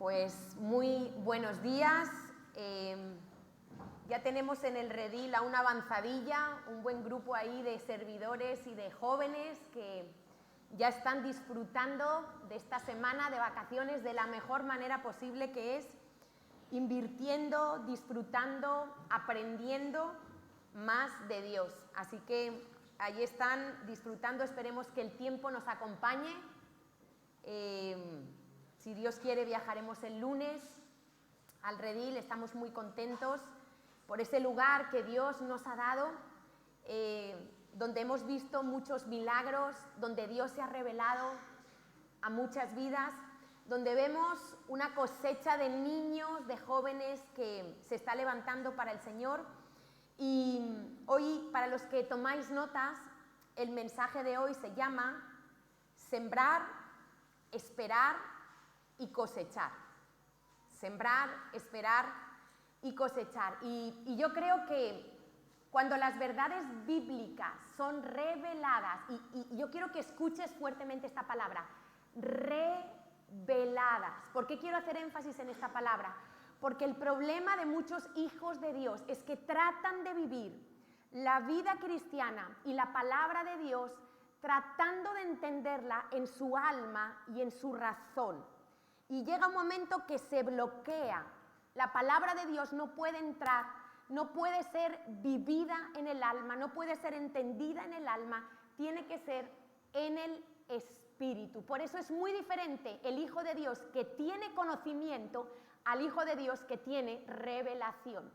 Pues muy buenos días. Ya tenemos en el redil a una avanzadilla, un buen grupo ahí de servidores y de jóvenes que ya están disfrutando de esta semana de vacaciones de la mejor manera posible, que es invirtiendo, disfrutando, aprendiendo más de Dios. Así que ahí están disfrutando, esperemos que el tiempo nos acompañe. Si Dios quiere, viajaremos el lunes al redil, estamos muy contentos por ese lugar que Dios nos ha dado, donde hemos visto muchos milagros, donde Dios se ha revelado a muchas vidas, donde vemos una cosecha de niños, de jóvenes que se está levantando para el Señor. Y hoy, para los que tomáis notas, el mensaje de hoy se llama Sembrar, Esperar y Cosechar. Sembrar, esperar y cosechar. Y yo creo que cuando las verdades bíblicas son reveladas, y yo quiero que escuches fuertemente esta palabra, reveladas. ¿Por qué quiero hacer énfasis en esta palabra? Porque el problema de muchos hijos de Dios es que tratan de vivir la vida cristiana y la palabra de Dios tratando de entenderla en su alma y en su razón. Y llega un momento que se bloquea. La palabra de Dios no puede entrar, no puede ser vivida en el alma, no puede ser entendida en el alma, tiene que ser en el espíritu. Por eso es muy diferente el Hijo de Dios que tiene conocimiento al Hijo de Dios que tiene revelación.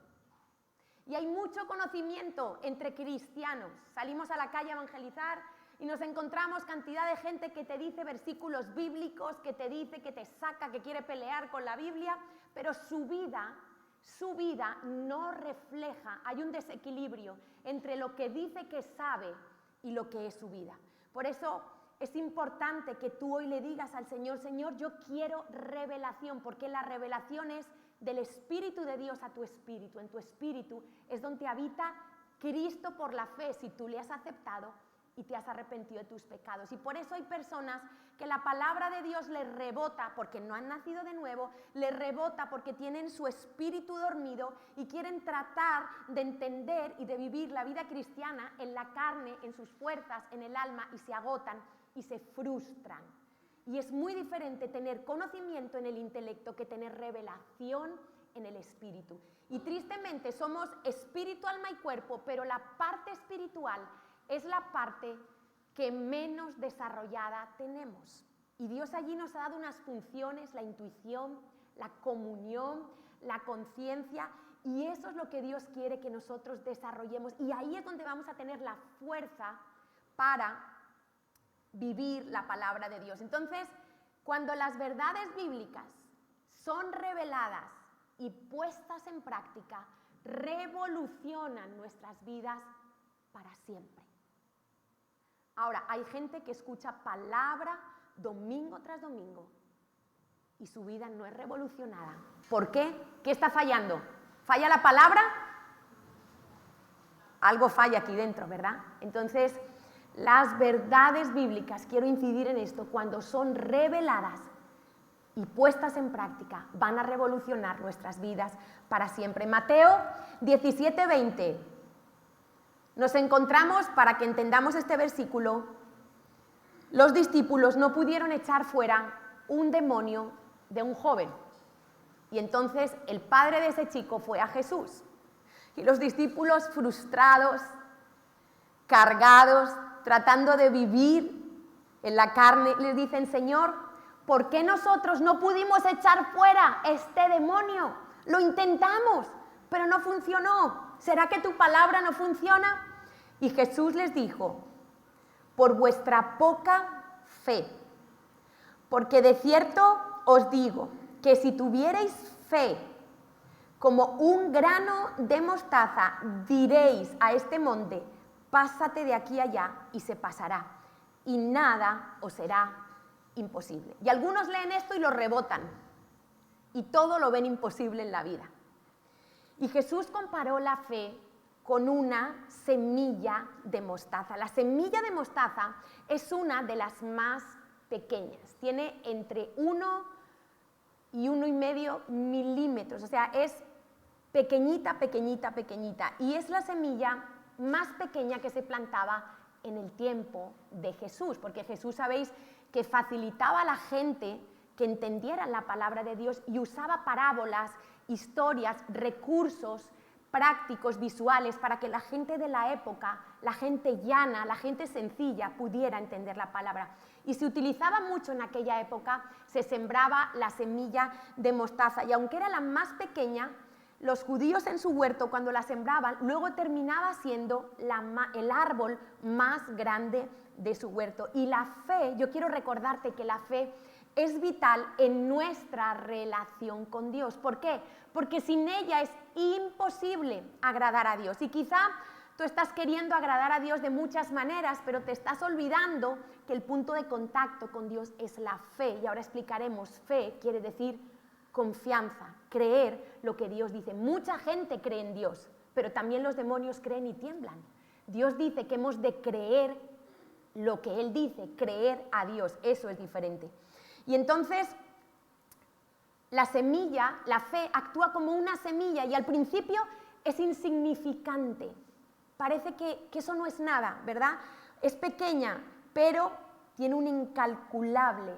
Y hay mucho conocimiento entre cristianos. Salimos a la calle a evangelizar y nos encontramos cantidad de gente que te dice versículos bíblicos, que te dice, que te saca, que quiere pelear con la Biblia, pero su vida no refleja, hay un desequilibrio entre lo que dice que sabe y lo que es su vida. Por eso es importante que tú hoy le digas al Señor: Señor, yo quiero revelación, porque la revelación es del Espíritu de Dios a tu espíritu. En tu espíritu es donde habita Cristo por la fe, si tú le has aceptado y te has arrepentido de tus pecados. Y por eso hay personas que la palabra de Dios les rebota porque no han nacido de nuevo, les rebota porque tienen su espíritu dormido y quieren tratar de entender y de vivir la vida cristiana en la carne, en sus fuerzas, en el alma, y se agotan y se frustran. Y es muy diferente tener conocimiento en el intelecto que tener revelación en el espíritu. Y tristemente somos espíritu, alma y cuerpo, pero la parte espiritual es la parte que menos desarrollada tenemos. Y Dios allí nos ha dado unas funciones, la intuición, la comunión, la conciencia, y eso es lo que Dios quiere que nosotros desarrollemos. Y ahí es donde vamos a tener la fuerza para vivir la palabra de Dios. Entonces, cuando las verdades bíblicas son reveladas y puestas en práctica, revolucionan nuestras vidas para siempre. Ahora, hay gente que escucha palabra domingo tras domingo y su vida no es revolucionada. ¿Por qué? ¿Qué está fallando? ¿Falla la palabra? Algo falla aquí dentro, ¿verdad? Entonces, las verdades bíblicas, quiero incidir en esto, cuando son reveladas y puestas en práctica, van a revolucionar nuestras vidas para siempre. Mateo 17:20. Nos encontramos, para que entendamos este versículo, los discípulos no pudieron echar fuera un demonio de un joven. Y entonces el padre de ese chico fue a Jesús. Y los discípulos, frustrados, cargados, tratando de vivir en la carne, le dicen: Señor, ¿por qué nosotros no pudimos echar fuera este demonio? Lo intentamos, pero no funcionó. ¿Será que tu palabra no funciona? Y Jesús les dijo: por vuestra poca fe. Porque de cierto os digo que si tuvierais fe como un grano de mostaza, diréis a este monte: pásate de aquí allá, y se pasará, y nada os será imposible. Y algunos leen esto y lo rebotan, y todo lo ven imposible en la vida. Y Jesús comparó la fe con una semilla de mostaza. La semilla de mostaza es una de las más pequeñas. Tiene entre 1 y y 1,5 milímetros, o sea, es pequeñita, pequeñita, pequeñita, y es la semilla más pequeña que se plantaba en el tiempo de Jesús, porque Jesús, sabéis, que facilitaba a la gente que entendieran la palabra de Dios y usaba parábolas, historias, recursos prácticos, visuales, para que la gente de la época, la gente llana, la gente sencilla, pudiera entender la palabra. Y se utilizaba mucho en aquella época, se sembraba la semilla de mostaza, y aunque era la más pequeña, los judíos en su huerto, cuando la sembraban, luego terminaba siendo el árbol más grande de su huerto. Y la fe, yo quiero recordarte que la fe es vital en nuestra relación con Dios. ¿Por qué? Porque sin ella es imposible agradar a Dios. Y quizá tú estás queriendo agradar a Dios de muchas maneras, pero te estás olvidando que el punto de contacto con Dios es la fe. Y ahora explicaremos. Fe quiere decir confianza, creer lo que Dios dice. Mucha gente cree en Dios, pero también los demonios creen y tiemblan. Dios dice que hemos de creer lo que Él dice, creer a Dios, eso es diferente. Y entonces, la semilla, la fe, actúa como una semilla y al principio es insignificante. Parece que eso no es nada, ¿verdad? Es pequeña, pero tiene un incalculable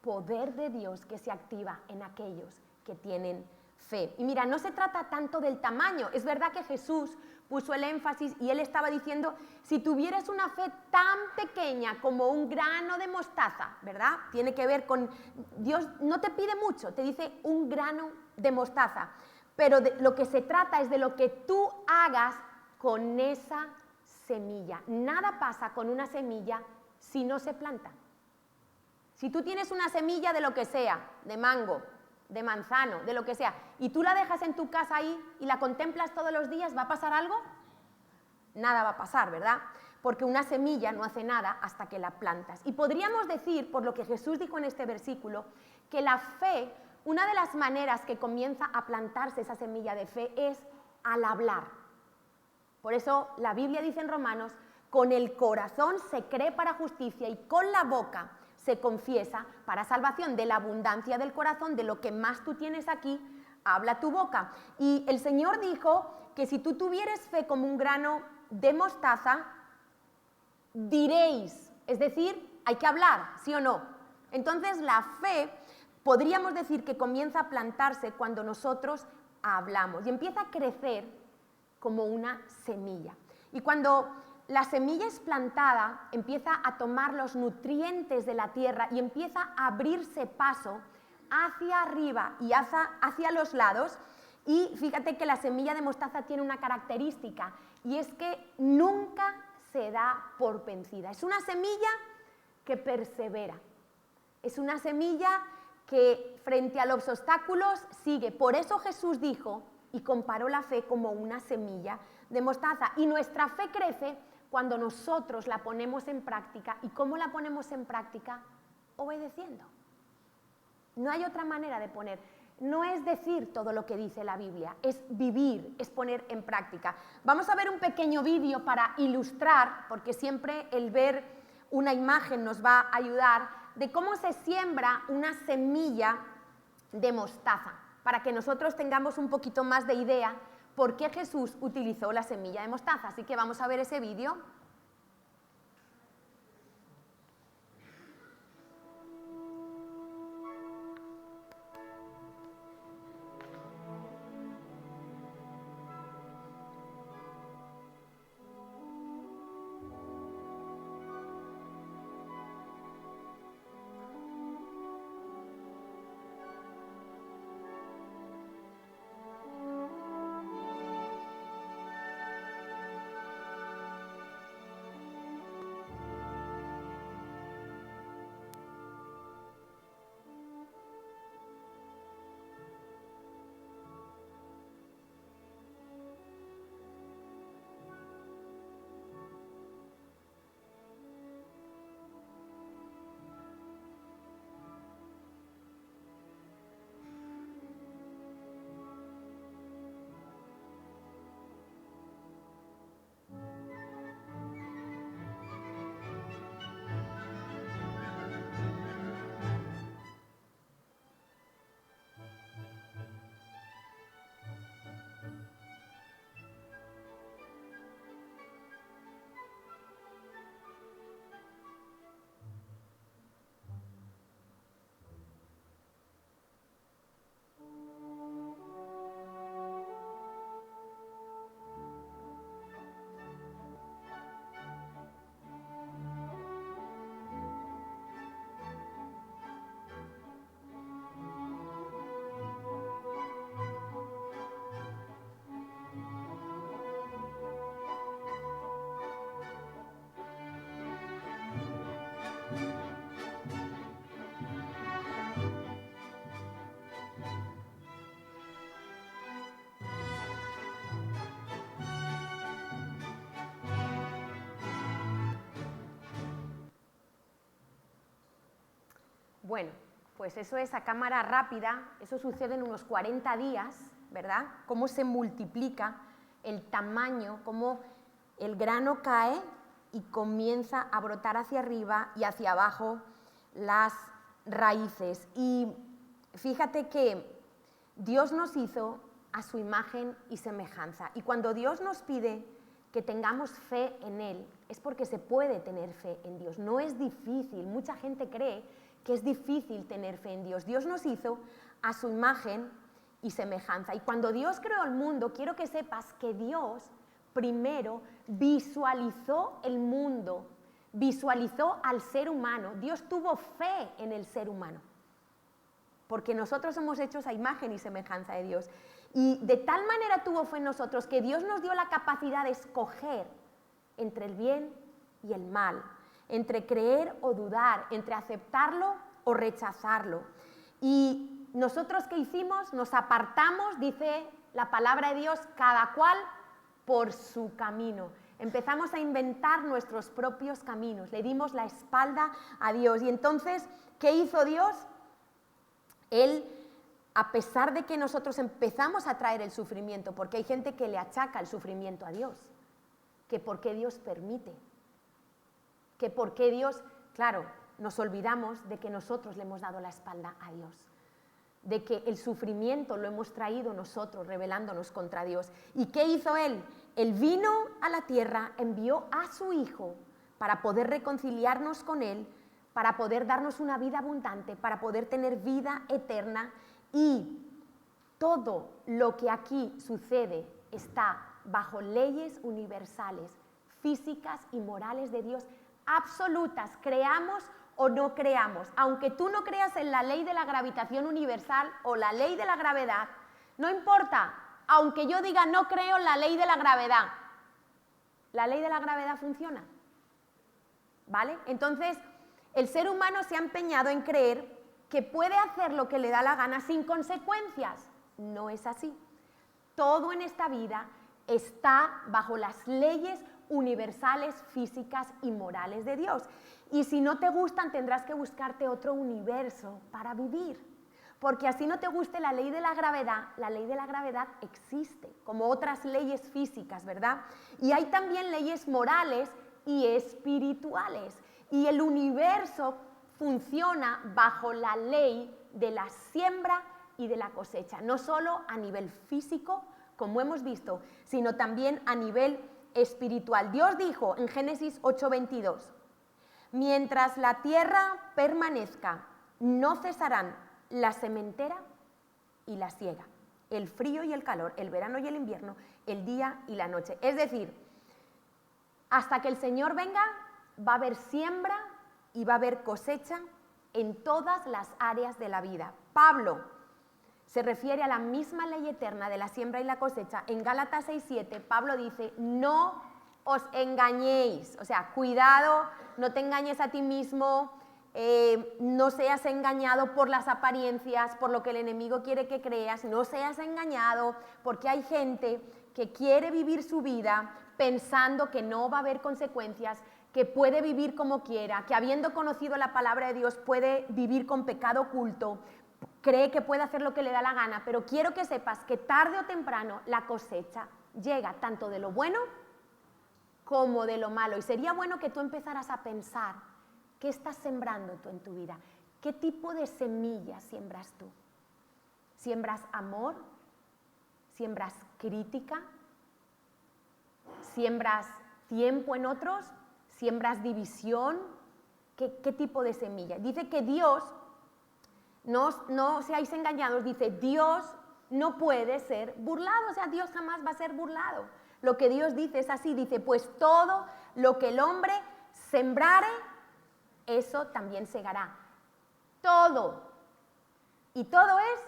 poder de Dios que se activa en aquellos que tienen fe. Y mira, no se trata tanto del tamaño. Es verdad que Jesús puso el énfasis y Él estaba diciendo, si tuvieras una fe tan pequeña como un grano de mostaza, ¿verdad? Tiene que ver con, Dios no te pide mucho, te dice un grano de mostaza, pero lo que se trata es de lo que tú hagas con esa semilla. Nada pasa con una semilla si no se planta. Si tú tienes una semilla de lo que sea, de mango, de manzano, de lo que sea, y tú la dejas en tu casa ahí y la contemplas todos los días, ¿va a pasar algo? Nada va a pasar, ¿verdad? Porque una semilla no hace nada hasta que la plantas. Y podríamos decir, por lo que Jesús dijo en este versículo, que la fe, una de las maneras que comienza a plantarse esa semilla de fe es al hablar. Por eso la Biblia dice en Romanos, con el corazón se cree para justicia y con la boca se confiesa para salvación. De la abundancia del corazón, de lo que más tú tienes aquí, habla tu boca. Y el Señor dijo que si tú tuvieras fe como un grano de mostaza, diréis, es decir, hay que hablar, ¿sí o no? Entonces la fe, podríamos decir que comienza a plantarse cuando nosotros hablamos y empieza a crecer como una semilla. Y cuando la semilla es plantada, empieza a tomar los nutrientes de la tierra y empieza a abrirse paso hacia arriba y hacia los lados. Y fíjate que la semilla de mostaza tiene una característica y es que nunca se da por vencida. Es una semilla que persevera. Es una semilla que frente a los obstáculos sigue. Por eso Jesús dijo y comparó la fe como una semilla de mostaza. Y nuestra fe crece cuando nosotros la ponemos en práctica. ¿Y cómo la ponemos en práctica? Obedeciendo. No hay otra manera de poner. No es decir todo lo que dice la Biblia, es vivir, es poner en práctica. Vamos a ver un pequeño vídeo para ilustrar, porque siempre el ver una imagen nos va a ayudar, de cómo se siembra una semilla de mostaza, para que nosotros tengamos un poquito más de idea por qué Jesús utilizó la semilla de mostaza. Así que vamos a ver ese vídeo. Bueno, pues eso es a cámara rápida, eso sucede en unos 40 días, ¿verdad? Cómo se multiplica el tamaño, cómo el grano cae y comienza a brotar hacia arriba y hacia abajo las raíces. Y fíjate que Dios nos hizo a su imagen y semejanza. Y cuando Dios nos pide que tengamos fe en Él, es porque se puede tener fe en Dios. No es difícil. Mucha gente cree que es difícil tener fe en Dios. Dios nos hizo a su imagen y semejanza. Y cuando Dios creó el mundo, quiero que sepas que Dios primero visualizó el mundo, visualizó al ser humano. Dios tuvo fe en el ser humano, porque nosotros somos hechos a imagen y semejanza de Dios. Y de tal manera tuvo fe en nosotros que Dios nos dio la capacidad de escoger entre el bien y el mal, entre creer o dudar, entre aceptarlo o rechazarlo. Y nosotros, ¿qué hicimos? Nos apartamos, dice la palabra de Dios, cada cual por su camino. Empezamos a inventar nuestros propios caminos, le dimos la espalda a Dios. Y entonces, ¿qué hizo Dios? Él, a pesar de que nosotros empezamos a traer el sufrimiento, porque hay gente que le achaca el sufrimiento a Dios, que por qué Dios permite, que por qué Dios, claro, nos olvidamos de que nosotros le hemos dado la espalda a Dios, de que el sufrimiento lo hemos traído nosotros, rebelándonos contra Dios. ¿Y qué hizo Él? Él vino a la tierra, envió a su Hijo para poder reconciliarnos con Él, para poder darnos una vida abundante, para poder tener vida eterna. Y todo lo que aquí sucede está bajo leyes universales, físicas y morales de Dios, absolutas, creamos o no creamos. Aunque tú no creas en la ley de la gravitación universal o la ley de la gravedad, no importa, aunque yo diga no creo en la ley de la gravedad funciona, ¿vale? Entonces, el ser humano se ha empeñado en creer que puede hacer lo que le da la gana sin consecuencias. No es así. Todo en esta vida está bajo las leyes universales, físicas y morales de Dios. Y si no te gustan, tendrás que buscarte otro universo para vivir. Porque así no te guste la ley de la gravedad existe, como otras leyes físicas, ¿verdad? Y hay también leyes morales y espirituales. Y el universo funciona bajo la ley de la siembra y de la cosecha, no solo a nivel físico, como hemos visto, sino también a nivel espiritual. Dios dijo en Génesis 8:22, mientras la tierra permanezca, no cesarán la sementera y la siega, el frío y el calor, el verano y el invierno, el día y la noche. Es decir, hasta que el Señor venga, va a haber siembra y va a haber cosecha en todas las áreas de la vida. Pablo se refiere a la misma ley eterna de la siembra y la cosecha. En Gálatas 6:7, Pablo dice, no os engañéis. O sea, cuidado, no te engañes a ti mismo, no seas engañado por las apariencias, por lo que el enemigo quiere que creas, no seas engañado, porque hay gente que quiere vivir su vida pensando que no va a haber consecuencias, que puede vivir como quiera, que habiendo conocido la palabra de Dios puede vivir con pecado oculto, cree que puede hacer lo que le da la gana, pero quiero que sepas que tarde o temprano la cosecha llega tanto de lo bueno como de lo malo. Y sería bueno que tú empezaras a pensar qué estás sembrando tú en tu vida, qué tipo de semillas siembras tú. ¿Siembras amor? ¿Siembras crítica? ¿Siembras tiempo en otros? ¿Siembras división? ¿Qué tipo de semilla? Dice que Dios, no seáis engañados, dice Dios no puede ser burlado, o sea, Dios jamás va a ser burlado. Lo que Dios dice es así, dice, pues todo lo que el hombre sembrare, eso también segará. Todo. Y todo es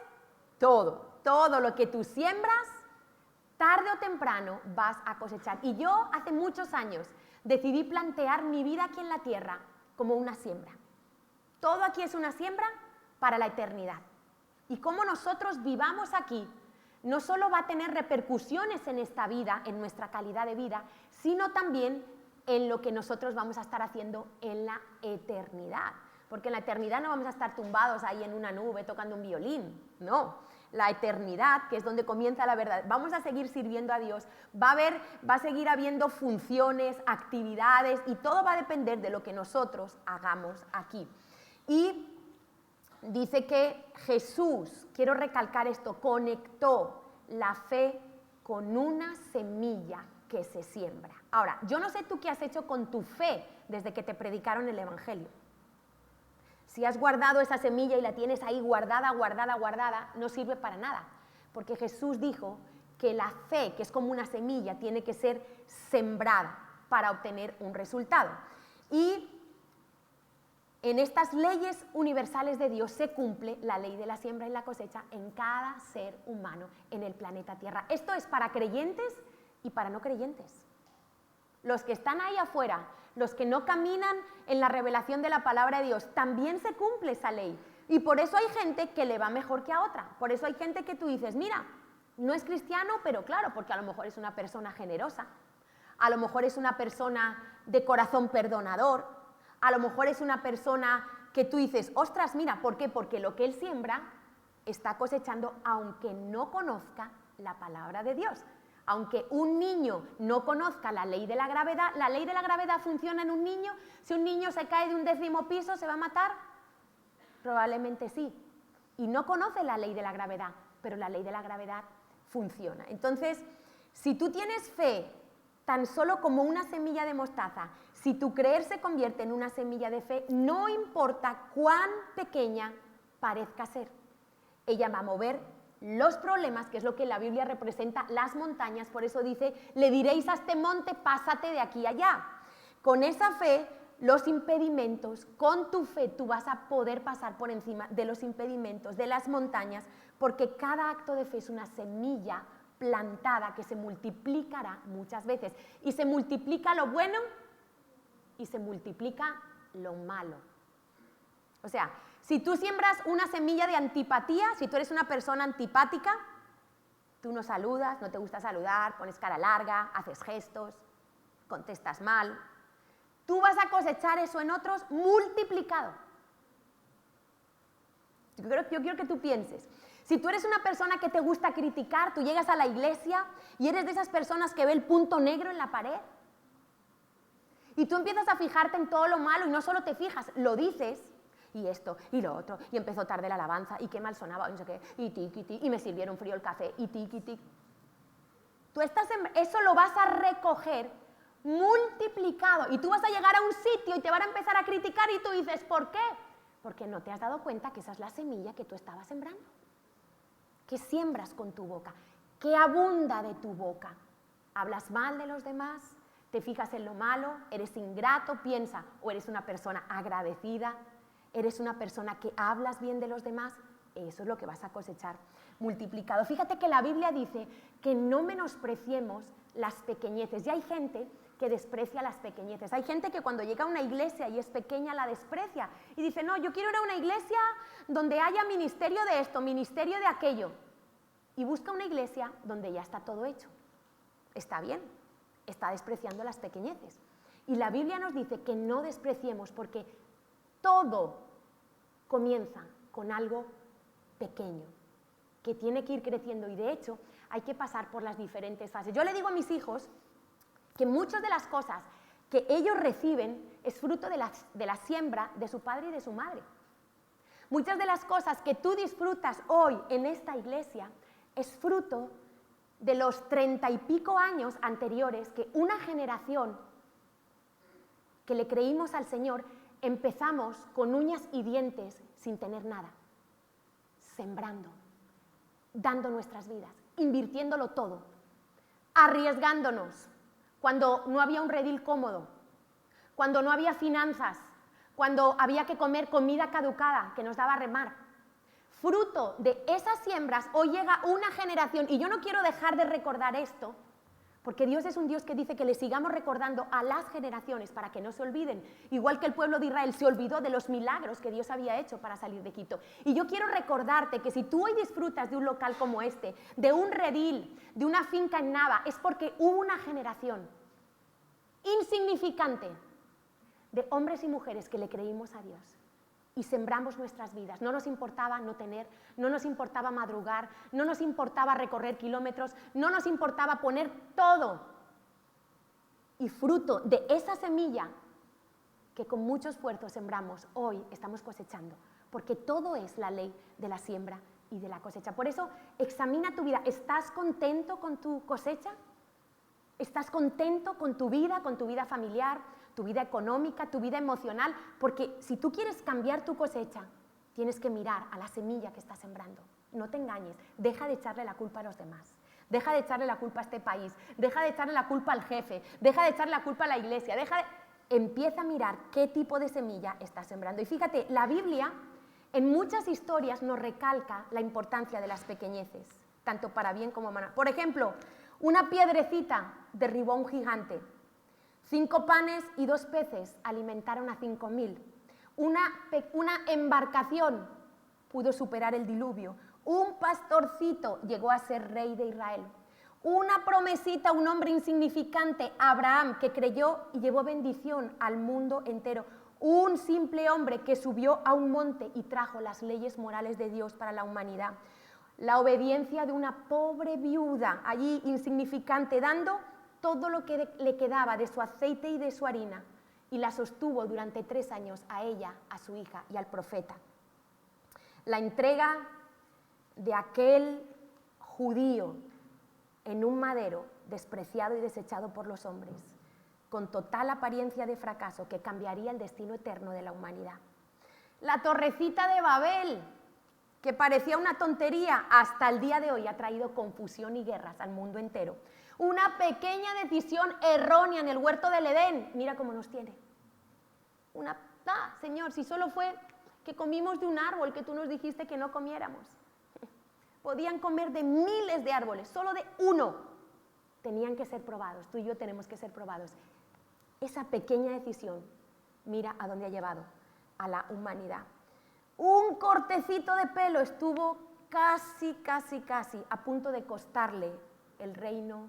todo. Todo lo que tú siembras, tarde o temprano vas a cosechar. Y yo hace muchos años decidí plantear mi vida aquí en la tierra como una siembra. Todo aquí es una siembra para la eternidad. Y cómo nosotros vivamos aquí, no solo va a tener repercusiones en esta vida, en nuestra calidad de vida, sino también en lo que nosotros vamos a estar haciendo en la eternidad. porque en la eternidad no vamos a estar tumbados ahí en una nube tocando un violín, no. La eternidad, que es donde comienza la verdad, vamos a seguir sirviendo a Dios, va a seguir habiendo funciones, actividades, y todo va a depender de lo que nosotros hagamos aquí. Y dice que Jesús, quiero recalcar esto, conectó la fe con una semilla que se siembra. Ahora, yo no sé tú qué has hecho con tu fe desde que te predicaron el Evangelio. Si has guardado esa semilla y la tienes ahí guardada, no sirve para nada. Porque Jesús dijo que la fe, que es como una semilla, tiene que ser sembrada para obtener un resultado. Y en estas leyes universales de Dios se cumple la ley de la siembra y la cosecha en cada ser humano en el planeta Tierra. Esto es para creyentes y para no creyentes. Los que están ahí afuera, los que no caminan en la revelación de la palabra de Dios, también se cumple esa ley. Y por eso hay gente que le va mejor que a otra. Por eso hay gente que tú dices, mira, no es cristiano, pero claro, porque a lo mejor es una persona generosa, a lo mejor es una persona de corazón perdonador, a lo mejor es una persona que tú dices, ostras, mira, ¿por qué? Porque lo que él siembra está cosechando aunque no conozca la palabra de Dios. Aunque un niño no conozca la ley de la gravedad funciona en un niño. Si un niño se cae de un 10º piso, ¿se va a matar? Probablemente sí. Y no conoce la ley de la gravedad, pero la ley de la gravedad funciona. Entonces, si tú tienes fe tan solo como una semilla de mostaza, si tu creer se convierte en una semilla de fe, no importa cuán pequeña parezca ser, ella va a mover los problemas, que es lo que la Biblia representa, las montañas. Por eso dice, le diréis a este monte, pásate de aquí a allá. Con esa fe, los impedimentos, con tu fe tú vas a poder pasar por encima de los impedimentos, de las montañas, porque cada acto de fe es una semilla plantada que se multiplicará muchas veces. Y se multiplica lo bueno y se multiplica lo malo. O sea, si tú siembras una semilla de antipatía, si tú eres una persona antipática, tú no saludas, no te gusta saludar, pones cara larga, haces gestos, contestas mal, tú vas a cosechar eso en otros multiplicado. Yo quiero que tú pienses, si tú eres una persona que te gusta criticar, tú llegas a la iglesia y eres de esas personas que ve el punto negro en la pared, y tú empiezas a fijarte en todo lo malo y no solo te fijas, lo dices, y esto, y lo otro, y empezó tarde la alabanza, y qué mal sonaba, y no sé qué, y tiqui, y me sirvieron frío el café, y tiqui. Eso lo vas a recoger multiplicado, y tú vas a llegar a un sitio y te van a empezar a criticar, y tú dices, ¿por qué? Porque no te has dado cuenta que esa es la semilla que tú estabas sembrando. ¿Qué siembras con tu boca? ¿Qué abunda de tu boca? ¿Hablas mal de los demás? ¿Te fijas en lo malo? ¿Eres ingrato? Piensa, o eres una persona agradecida, eres una persona que hablas bien de los demás, eso es lo que vas a cosechar multiplicado. Fíjate que la Biblia dice que no menospreciemos las pequeñeces. Y hay gente que desprecia las pequeñeces. Hay gente que cuando llega a una iglesia y es pequeña la desprecia y dice, no, yo quiero ir a una iglesia donde haya ministerio de esto, ministerio de aquello. Y busca una iglesia donde ya está todo hecho. Está bien, está despreciando las pequeñeces. Y la Biblia nos dice que no despreciemos porque todo comienza con algo pequeño, que tiene que ir creciendo, y de hecho hay que pasar por las diferentes fases. Yo le digo a mis hijos que muchas de las cosas que ellos reciben es fruto de la siembra de su padre y de su madre. Muchas de las cosas que tú disfrutas hoy en esta iglesia es fruto de los 30 y pico años anteriores que una generación que le creímos al Señor empezamos con uñas y dientes sin tener nada, sembrando, dando nuestras vidas, invirtiéndolo todo, arriesgándonos cuando no había un redil cómodo, cuando no había finanzas, cuando había que comer comida caducada que nos daba a remar. Fruto de esas siembras hoy llega una generación, y yo no quiero dejar de recordar esto, porque Dios es un Dios que dice que le sigamos recordando a las generaciones para que no se olviden, igual que el pueblo de Israel se olvidó de los milagros que Dios había hecho para salir de Egipto. Y yo quiero recordarte que si tú hoy disfrutas de un local como este, de un redil, de una finca en Nava, es porque hubo una generación insignificante de hombres y mujeres que le creímos a Dios y sembramos nuestras vidas. No nos importaba no tener, no nos importaba madrugar, no nos importaba recorrer kilómetros, no nos importaba poner todo. Y fruto de esa semilla que con mucho esfuerzo sembramos, hoy estamos cosechando, porque todo es la ley de la siembra y de la cosecha. Por eso, examina tu vida. ¿Estás contento con tu cosecha? ¿Estás contento con tu vida familiar, tu vida económica, tu vida emocional? Porque si tú quieres cambiar tu cosecha, tienes que mirar a la semilla que estás sembrando. No te engañes, deja de echarle la culpa a los demás. Deja de echarle la culpa a este país, deja de echarle la culpa al jefe, deja de echarle la culpa a la iglesia, empieza a mirar qué tipo de semilla estás sembrando. Y fíjate, la Biblia en muchas historias nos recalca la importancia de las pequeñeces, tanto para bien como para mal. Por ejemplo, una piedrecita derribó a un gigante. 5 panes y 2 peces alimentaron a 5.000. Una embarcación pudo superar el diluvio. Un pastorcito llegó a ser rey de Israel. Una promesita, un hombre insignificante, Abraham, que creyó y llevó bendición al mundo entero. Un simple hombre que subió a un monte y trajo las leyes morales de Dios para la humanidad. La obediencia de una pobre viuda, allí insignificante, dando todo lo que le quedaba de su aceite y de su harina, y la sostuvo durante 3 años a ella, a su hija y al profeta. La entrega de aquel judío en un madero, despreciado y desechado por los hombres, con total apariencia de fracaso que cambiaría el destino eterno de la humanidad. La torrecita de Babel, que parecía una tontería, hasta el día de hoy ha traído confusión y guerras al mundo entero. Una pequeña decisión errónea en el huerto del Edén, mira cómo nos tiene. Señor, si solo fue que comimos de un árbol que tú nos dijiste que no comiéramos. Podían comer de miles de árboles, solo de uno tenían que ser probados. Tú y yo tenemos que ser probados. Esa pequeña decisión, mira a dónde ha llevado a la humanidad. Un cortecito de pelo estuvo casi a punto de costarle el reino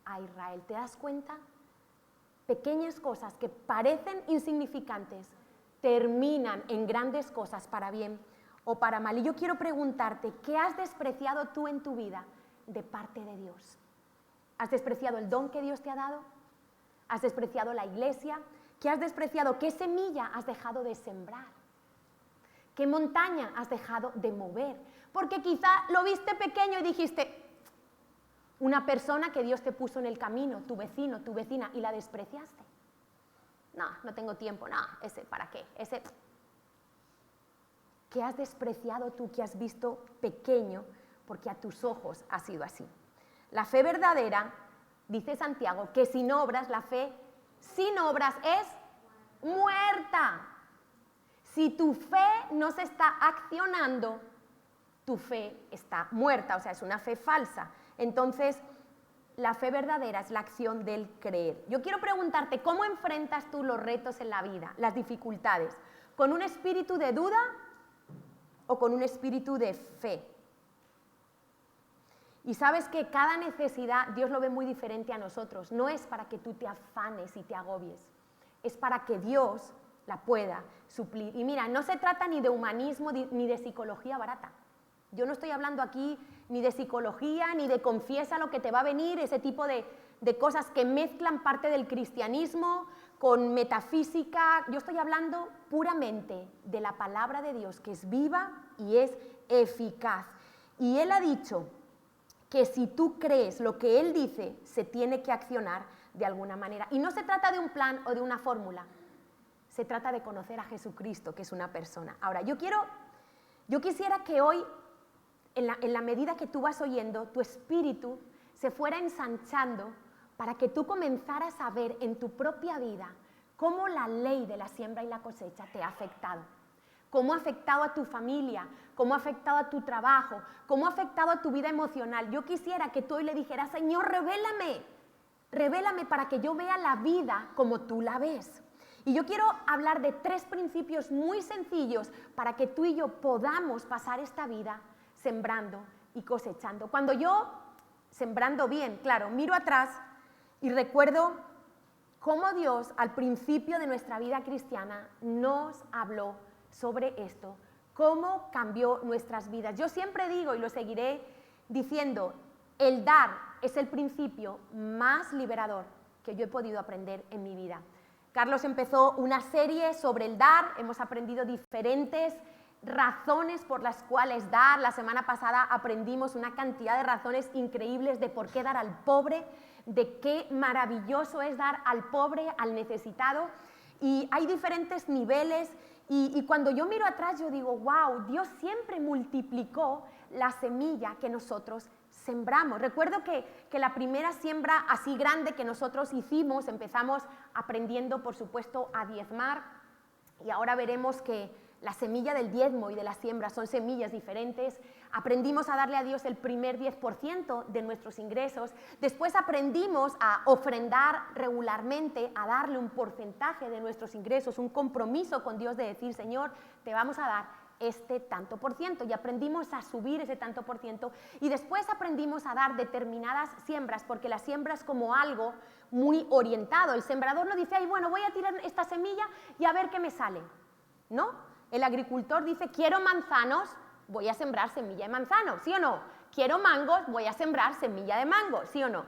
a Israel. ¿Te das cuenta? Pequeñas cosas que parecen insignificantes terminan en grandes cosas para bien o para mal. Y yo quiero preguntarte, ¿qué has despreciado tú en tu vida de parte de Dios? ¿Has despreciado el don que Dios te ha dado? ¿Has despreciado la iglesia? ¿Qué has despreciado? ¿Qué semilla has dejado de sembrar? ¿Qué montaña has dejado de mover? Porque quizá lo viste pequeño y dijiste, una persona que Dios te puso en el camino, tu vecino, tu vecina, y la despreciaste. No tengo tiempo, ese, ¿para qué? Ese... ¿Qué has despreciado tú, que has visto pequeño, porque a tus ojos ha sido así? La fe verdadera, dice Santiago, que sin obras, la fe sin obras es muerta. Si tu fe no se está accionando, tu fe está muerta, o sea, es una fe falsa. Entonces, la fe verdadera es la acción del creer. Yo quiero preguntarte, ¿cómo enfrentas tú los retos en la vida, las dificultades? ¿Con un espíritu de duda o con un espíritu de fe? Y sabes que cada necesidad Dios lo ve muy diferente a nosotros. No es para que tú te afanes y te agobies, es para que Dios la pueda suplir. Y mira, no se trata ni de humanismo ni de psicología barata. Yo no estoy hablando aquí ni de psicología, ni de confiesa lo que te va a venir, ese tipo de cosas que mezclan parte del cristianismo con metafísica. Yo estoy hablando puramente de la palabra de Dios, que es viva y es eficaz. Y Él ha dicho que si tú crees lo que Él dice, se tiene que accionar de alguna manera. Y no se trata de un plan o de una fórmula, se trata de conocer a Jesucristo, que es una persona. Ahora, yo quisiera que hoy, en la medida que tú vas oyendo, tu espíritu se fuera ensanchando para que tú comenzaras a ver en tu propia vida cómo la ley de la siembra y la cosecha te ha afectado. Cómo ha afectado a tu familia, cómo ha afectado a tu trabajo, cómo ha afectado a tu vida emocional. Yo quisiera que tú hoy le dijeras, Señor, revélame para que yo vea la vida como tú la ves. Y yo quiero hablar de 3 principios muy sencillos para que tú y yo podamos pasar esta vida sembrando y cosechando. Cuando yo, sembrando bien, claro, miro atrás y recuerdo cómo Dios al principio de nuestra vida cristiana nos habló sobre esto, cómo cambió nuestras vidas. Yo siempre digo, y lo seguiré diciendo, el dar es el principio más liberador que yo he podido aprender en mi vida. Carlos empezó una serie sobre el dar, hemos aprendido diferentes razones por las cuales dar. La semana pasada aprendimos una cantidad de razones increíbles de por qué dar al pobre, de qué maravilloso es dar al pobre, al necesitado, y hay diferentes niveles, y cuando yo miro atrás yo digo, wow, Dios siempre multiplicó la semilla que nosotros sembramos. Recuerdo que la primera siembra así grande que nosotros hicimos, empezamos aprendiendo, por supuesto, a diezmar, y ahora veremos que la semilla del diezmo y de la siembra son semillas diferentes. Aprendimos a darle a Dios el primer 10% de nuestros ingresos. Después aprendimos a ofrendar regularmente, a darle un porcentaje de nuestros ingresos, un compromiso con Dios de decir, Señor, te vamos a dar este tanto por ciento, y aprendimos a subir ese tanto por ciento, y después aprendimos a dar determinadas siembras, porque la siembra es como algo muy orientado. El sembrador no dice, ay, bueno, voy a tirar esta semilla y a ver qué me sale, ¿no? El agricultor dice, quiero manzanos, voy a sembrar semilla de manzano, ¿sí o no? Quiero mangos, voy a sembrar semilla de mango, ¿sí o no?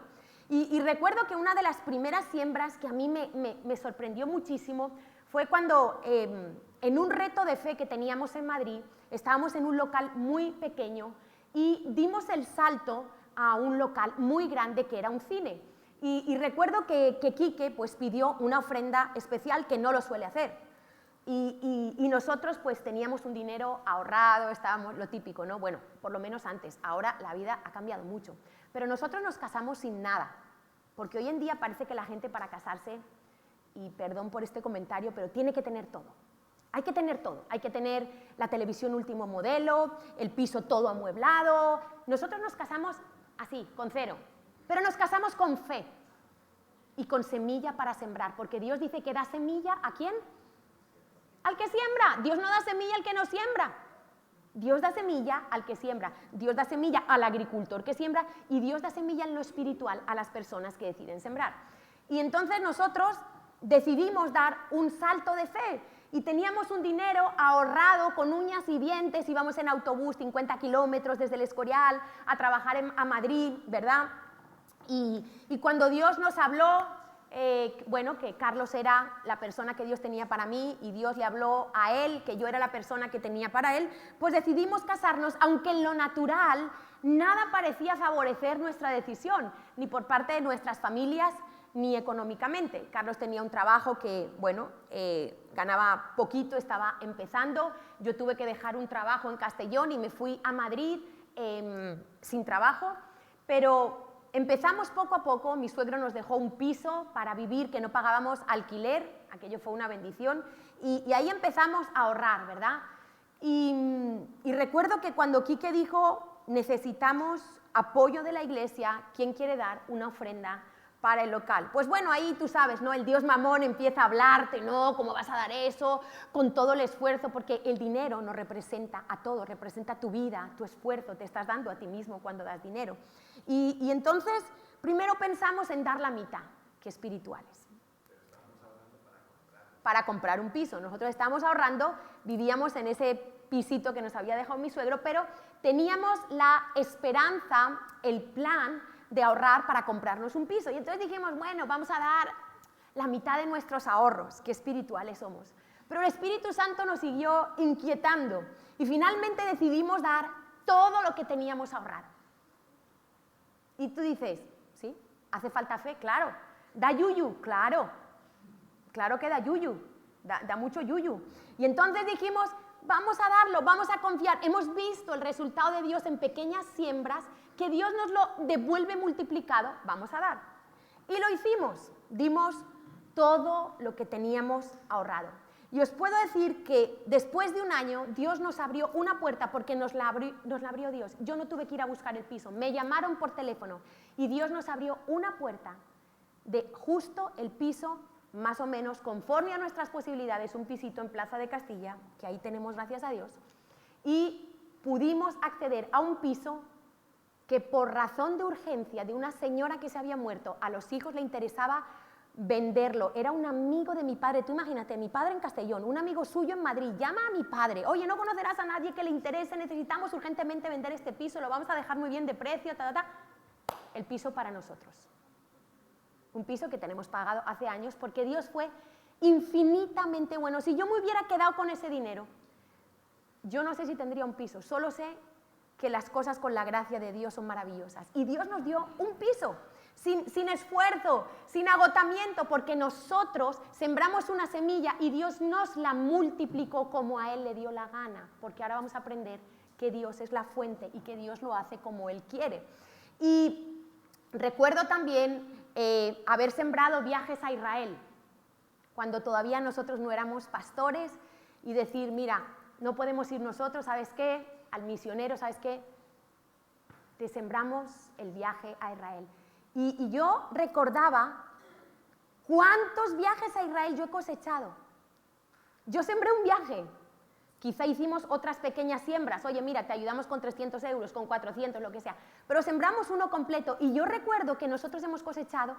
Y recuerdo que una de las primeras siembras que a mí me sorprendió muchísimo fue cuando en un reto de fe que teníamos en Madrid, estábamos en un local muy pequeño y dimos el salto a un local muy grande que era un cine. Y recuerdo que Quique pues, pidió una ofrenda especial que no lo suele hacer. Y nosotros pues teníamos un dinero ahorrado, estábamos lo típico, ¿no? Bueno, por lo menos antes, ahora la vida ha cambiado mucho. Pero nosotros nos casamos sin nada, porque hoy en día parece que la gente para casarse, y perdón por este comentario, pero tiene que tener todo. Hay que tener todo, hay que tener la televisión último modelo, el piso todo amueblado. Nosotros nos casamos así, con cero, pero nos casamos con fe y con semilla para sembrar, porque Dios dice que da semilla ¿a quién? Al que siembra. Dios no da semilla al que no siembra. Dios da semilla al que siembra. Dios da semilla al agricultor que siembra, y Dios da semilla en lo espiritual a las personas que deciden sembrar. Y entonces nosotros decidimos dar un salto de fe y teníamos un dinero ahorrado con uñas y dientes, íbamos en autobús 50 kilómetros desde el Escorial a trabajar a Madrid, ¿verdad? Y cuando Dios nos habló, bueno, que Carlos era la persona que Dios tenía para mí y Dios le habló a él, que yo era la persona que tenía para él, pues decidimos casarnos, aunque en lo natural nada parecía favorecer nuestra decisión, ni por parte de nuestras familias, ni económicamente. Carlos tenía un trabajo que, bueno, ganaba poquito, estaba empezando. Yo tuve que dejar un trabajo en Castellón y me fui a Madrid sin trabajo, pero empezamos poco a poco. Mi suegro nos dejó un piso para vivir, que no pagábamos alquiler, aquello fue una bendición, y ahí empezamos a ahorrar, ¿verdad? Y recuerdo que cuando Quique dijo, necesitamos apoyo de la iglesia, ¿quién quiere dar una ofrenda para el local? Pues bueno, ahí tú sabes, ¿no? El Dios mamón empieza a hablarte, ¿no? ¿Cómo vas a dar eso? Con todo el esfuerzo, porque el dinero nos representa a todos, representa tu vida, tu esfuerzo, te estás dando a ti mismo cuando das dinero. Y entonces, primero pensamos en dar la mitad, que espirituales. Para comprar un piso. Nosotros estábamos ahorrando, vivíamos en ese pisito que nos había dejado mi suegro, pero teníamos la esperanza, el plan de ahorrar para comprarnos un piso. Y entonces dijimos, bueno, vamos a dar la mitad de nuestros ahorros, que espirituales somos. Pero el Espíritu Santo nos siguió inquietando y finalmente decidimos dar todo lo que teníamos ahorrado. Y tú dices, ¿sí? ¿Hace falta fe? Claro. ¿Da yuyu? Claro. Claro que da yuyu. Da mucho yuyu. Y entonces dijimos, vamos a darlo, vamos a confiar. Hemos visto el resultado de Dios en pequeñas siembras, que Dios nos lo devuelve multiplicado, vamos a dar. Y lo hicimos, dimos todo lo que teníamos ahorrado. Y os puedo decir que después de un año Dios nos abrió una puerta, porque nos la abrió Dios. Yo no tuve que ir a buscar el piso, me llamaron por teléfono y Dios nos abrió una puerta de justo el piso, más o menos conforme a nuestras posibilidades, un pisito en Plaza de Castilla, que ahí tenemos gracias a Dios, y pudimos acceder a un piso que por razón de urgencia de una señora que se había muerto, a los hijos le interesaba venderlo. Era un amigo de mi padre, tú imagínate, mi padre en Castellón, un amigo suyo en Madrid, llama a mi padre, oye, no conocerás a nadie que le interese, necesitamos urgentemente vender este piso, lo vamos a dejar muy bien de precio, el piso para nosotros. Un piso que tenemos pagado hace años porque Dios fue infinitamente bueno. Si yo me hubiera quedado con ese dinero, yo no sé si tendría un piso, solo sé que las cosas con la gracia de Dios son maravillosas. Y Dios nos dio un piso, sin esfuerzo, sin agotamiento, porque nosotros sembramos una semilla y Dios nos la multiplicó como a Él le dio la gana, porque ahora vamos a aprender que Dios es la fuente y que Dios lo hace como Él quiere. Y recuerdo también haber sembrado viajes a Israel, cuando todavía nosotros no éramos pastores, y decir, mira, no podemos ir nosotros, ¿sabes qué? Al misionero, ¿sabes qué? Te sembramos el viaje a Israel. Y yo recordaba cuántos viajes a Israel yo he cosechado. Yo sembré un viaje, quizá hicimos otras pequeñas siembras, oye, mira, te ayudamos con 300 euros, con 400, lo que sea, pero sembramos uno completo. Y yo recuerdo que nosotros hemos cosechado,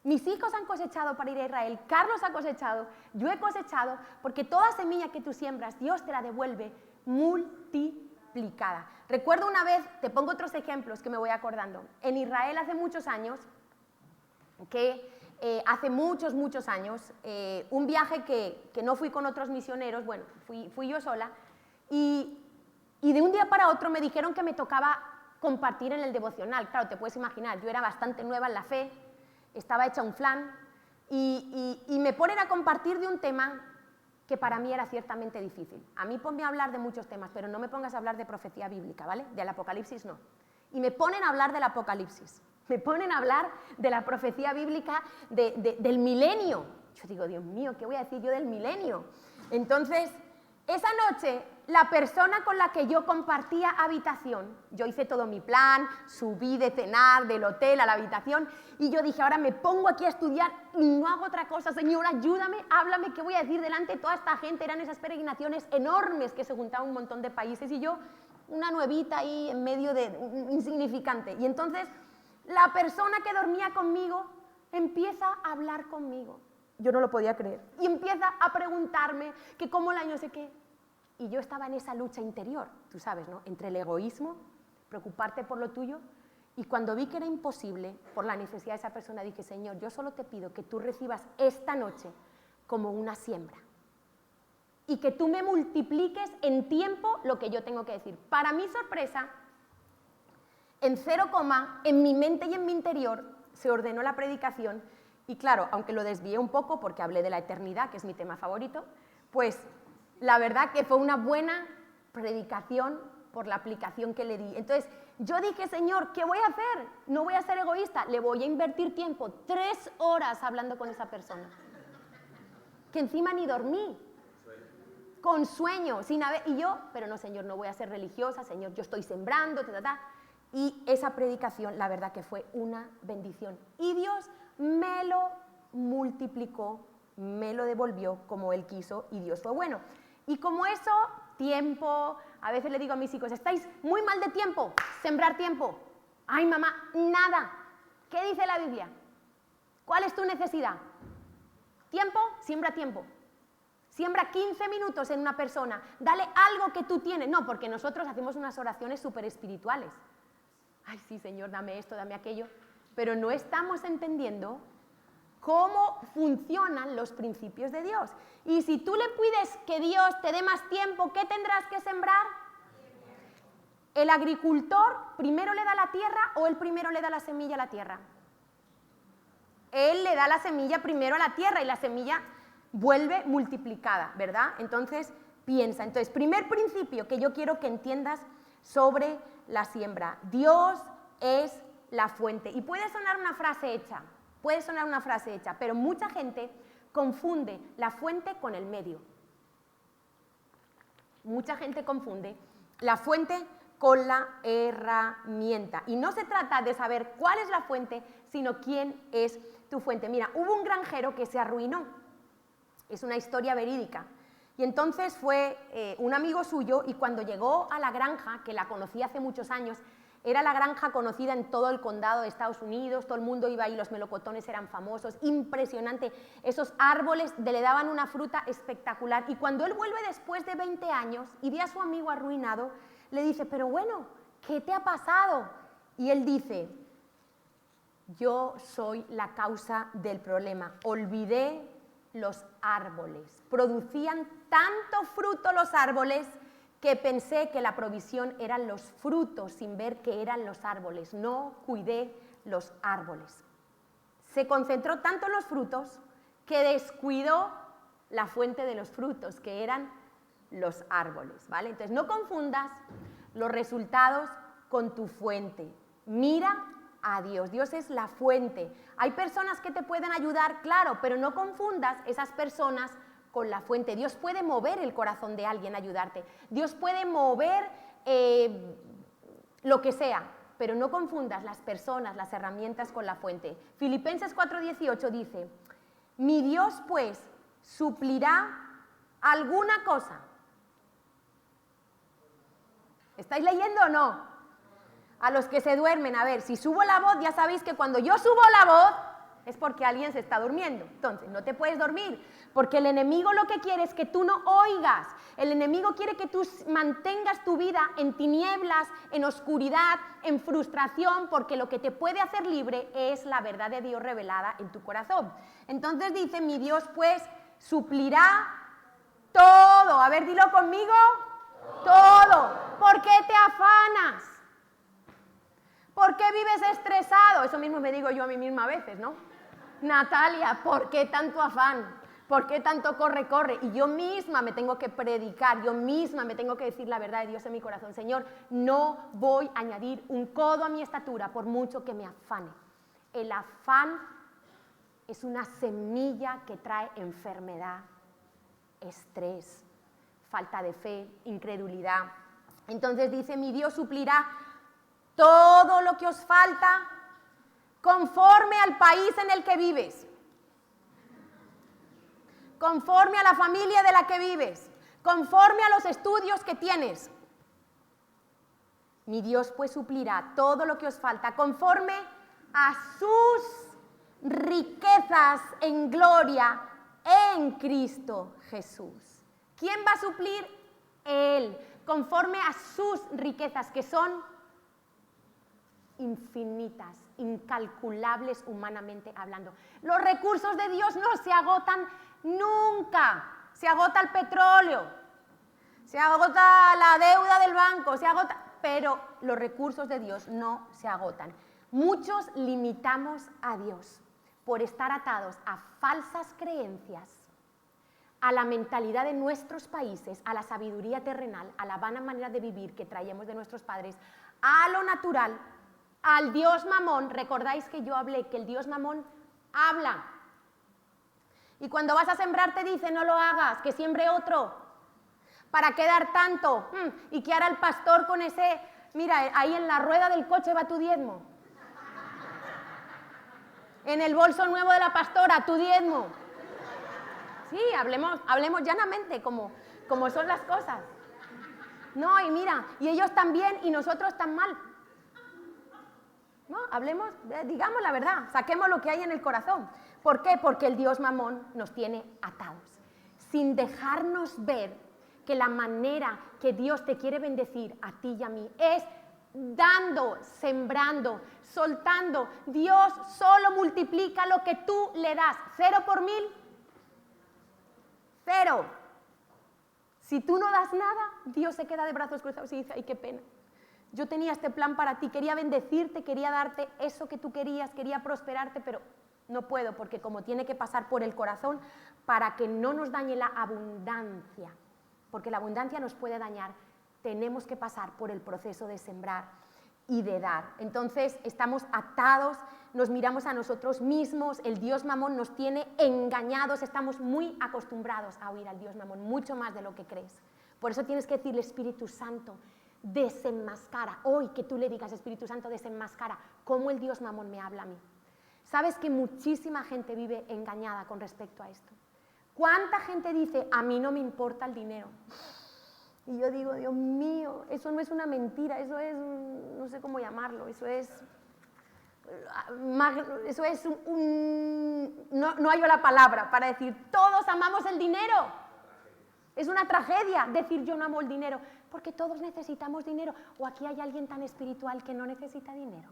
mis hijos han cosechado para ir a Israel, Carlos ha cosechado, yo he cosechado, porque toda semilla que tú siembras, Dios te la devuelve multiplicada. Recuerdo una vez, te pongo otros ejemplos que me voy acordando, en Israel hace muchos años, hace muchos años, un viaje que no fui con otros misioneros, bueno, fui yo sola, y de un día para otro me dijeron que me tocaba compartir en el devocional. Claro, te puedes imaginar, yo era bastante nueva en la fe, estaba hecha un flan, y me ponen a compartir de un tema que para mí era ciertamente difícil. A mí ponme a hablar de muchos temas, pero no me pongas a hablar de profecía bíblica, ¿vale? Del Apocalipsis no. Y me ponen a hablar del Apocalipsis, me ponen a hablar de la profecía bíblica del milenio. Yo digo, Dios mío, ¿qué voy a decir yo del milenio? Entonces, esa noche, la persona con la que yo compartía habitación, yo hice todo mi plan, subí de cenar, del hotel a la habitación, y yo dije, ahora me pongo aquí a estudiar y no hago otra cosa, Señor, ayúdame, háblame, ¿qué voy a decir delante de toda esta gente? Eran esas peregrinaciones enormes que se juntaban un montón de países, y yo, una nuevita ahí en medio de insignificante. Y entonces, la persona que dormía conmigo empieza a hablar conmigo. Yo no lo podía creer. Y empieza a preguntarme que cómo la no sé qué. Y yo estaba en esa lucha interior, tú sabes, ¿no? Entre el egoísmo, preocuparte por lo tuyo, y cuando vi que era imposible, por la necesidad de esa persona, dije, Señor, yo solo te pido que tú recibas esta noche como una siembra. Y que tú me multipliques en tiempo lo que yo tengo que decir. Para mi sorpresa, en 0, en mi mente y en mi interior, se ordenó la predicación. Y claro, aunque lo desvié un poco porque hablé de la eternidad, que es mi tema favorito, pues la verdad que fue una buena predicación por la aplicación que le di. Entonces, yo dije, Señor, ¿qué voy a hacer? No voy a ser egoísta, le voy a invertir tiempo, 3 horas hablando con esa persona. Que encima ni dormí, con sueño, sin haber... Y yo, pero no, Señor, no voy a ser religiosa, Señor, yo estoy sembrando, Y esa predicación, la verdad que fue una bendición. Y Dios me lo multiplicó, me lo devolvió como Él quiso, y Dios fue bueno. Y como eso, tiempo, a veces le digo a mis hijos, estáis muy mal de tiempo, sembrar tiempo. Ay, mamá, nada. ¿Qué dice la Biblia? ¿Cuál es tu necesidad? ¿Tiempo? Siembra tiempo. Siembra 15 minutos en una persona, dale algo que tú tienes. No, porque nosotros hacemos unas oraciones súper espirituales. Ay, sí, Señor, dame esto, dame aquello. Pero no estamos entendiendo cómo funcionan los principios de Dios. Y si tú le pides que Dios te dé más tiempo, ¿qué tendrás que sembrar? ¿El agricultor primero le da la tierra o él primero le da la semilla a la tierra? Él le da la semilla primero a la tierra y la semilla vuelve multiplicada, ¿verdad? Entonces, piensa. Entonces, primer principio que yo quiero que entiendas sobre la siembra. Dios es la fuente. Y puede sonar una frase hecha, pero mucha gente confunde la fuente con el medio. Mucha gente confunde la fuente con la herramienta. Y no se trata de saber cuál es la fuente, sino quién es tu fuente. Mira, hubo un granjero que se arruinó. Es una historia verídica. Y entonces fue un amigo suyo, y cuando llegó a la granja, que la conocí hace muchos años, Era la granja conocida en todo el condado de Estados Unidos, todo el mundo iba ahí, los melocotones eran famosos, impresionante. Esos árboles le daban una fruta espectacular. Y cuando él vuelve después de 20 años y ve a su amigo arruinado, le dice, pero bueno, ¿qué te ha pasado? Y él dice, yo soy la causa del problema, olvidé los árboles. Producían tanto fruto los árboles que pensé que la provisión eran los frutos sin ver que eran los árboles. No cuidé los árboles. Se concentró tanto en los frutos que descuidó la fuente de los frutos, que eran los árboles, ¿vale? Entonces no confundas los resultados con tu fuente. Mira a Dios. Dios es la fuente. Hay personas que te pueden ayudar, claro, pero no confundas esas personas con la fuente. Dios puede mover el corazón de alguien a ayudarte. Dios puede mover lo que sea, pero no confundas las personas, las herramientas con la fuente. Filipenses 4:18 dice, mi Dios pues suplirá alguna cosa. ¿Estáis leyendo o no? A los que se duermen, a ver, si subo la voz, ya sabéis que cuando yo subo la voz es porque alguien se está durmiendo. Entonces, no te puedes dormir, porque el enemigo lo que quiere es que tú no oigas. El enemigo quiere que tú mantengas tu vida en tinieblas, en oscuridad, en frustración, porque lo que te puede hacer libre es la verdad de Dios revelada en tu corazón. Entonces dice, mi Dios pues suplirá todo. A ver, dilo conmigo. Todo. ¿Por qué te afanas? ¿Por qué vives estresado? Eso mismo me digo yo a mí misma a veces, ¿no? Natalia, ¿por qué tanto afán? ¿Por qué tanto corre, corre? Y yo misma me tengo que predicar, yo misma me tengo que decir la verdad de Dios en mi corazón. Señor, no voy a añadir un codo a mi estatura por mucho que me afane. El afán es una semilla que trae enfermedad, estrés, falta de fe, incredulidad. Entonces dice, mi Dios suplirá todo lo que os falta conforme al país en el que vives, conforme a la familia de la que vives, conforme a los estudios que tienes. Mi Dios pues suplirá todo lo que os falta conforme a sus riquezas en gloria en Cristo Jesús. ¿Quién va a suplir? Él, conforme a sus riquezas, que son infinitas, incalculables humanamente hablando. Los recursos de Dios no se agotan nunca. Se agota el petróleo, se agota la deuda del banco, pero los recursos de Dios no se agotan. Muchos limitamos a Dios por estar atados a falsas creencias, a la mentalidad de nuestros países, a la sabiduría terrenal, a la vana manera de vivir que traemos de nuestros padres, a lo natural, al Dios Mamón. Recordáis que yo hablé que el Dios Mamón habla. Y cuando vas a sembrar te dice, no lo hagas, que siembre otro. ¿Para qué dar tanto? ¿Y qué hará el pastor con ese? Mira, ahí en la rueda del coche va tu diezmo. En el bolso nuevo de la pastora, tu diezmo. Sí, hablemos llanamente como son las cosas. No, y mira, y ellos también y nosotros tan mal. No, hablemos, digamos la verdad, saquemos lo que hay en el corazón. ¿Por qué? Porque el Dios Mamón nos tiene atados, sin dejarnos ver que la manera que Dios te quiere bendecir a ti y a mí es dando, sembrando, soltando. Dios solo multiplica lo que tú le das. 0 por 1000, 0. Si tú no das nada, Dios se queda de brazos cruzados y dice, ay, qué pena. Yo tenía este plan para ti, quería bendecirte, quería darte eso que tú querías, quería prosperarte, pero no puedo, porque como tiene que pasar por el corazón para que no nos dañe la abundancia, porque la abundancia nos puede dañar, tenemos que pasar por el proceso de sembrar y de dar. Entonces estamos atados, nos miramos a nosotros mismos, el Dios Mamón nos tiene engañados, estamos muy acostumbrados a oír al Dios Mamón, mucho más de lo que crees. Por eso tienes que decirle, Espíritu Santo, desenmascara, hoy que tú le digas, Espíritu Santo, desenmascara cómo el Dios Mamón me habla a mí. ¿Sabes que muchísima gente vive engañada con respecto a esto? ¿Cuánta gente dice, a mí no me importa el dinero? Y yo digo, Dios mío, eso no es una mentira, eso es, no sé cómo llamarlo, eso es no hallo la palabra para decir, todos amamos el dinero. Es una tragedia decir yo no amo el dinero, porque todos necesitamos dinero. O aquí hay alguien tan espiritual que no necesita dinero,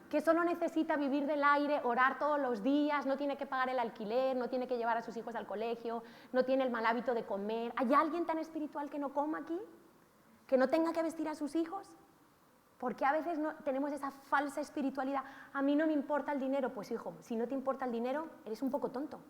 que solo necesita vivir del aire, orar todos los días, no tiene que pagar el alquiler, no tiene que llevar a sus hijos al colegio, no tiene el mal hábito de comer. ¿Hay alguien tan espiritual que no coma aquí? ¿Que no tenga que vestir a sus hijos? Porque a veces tenemos esa falsa espiritualidad. A mí no me importa el dinero. Pues hijo, si no te importa el dinero, eres un poco tonto.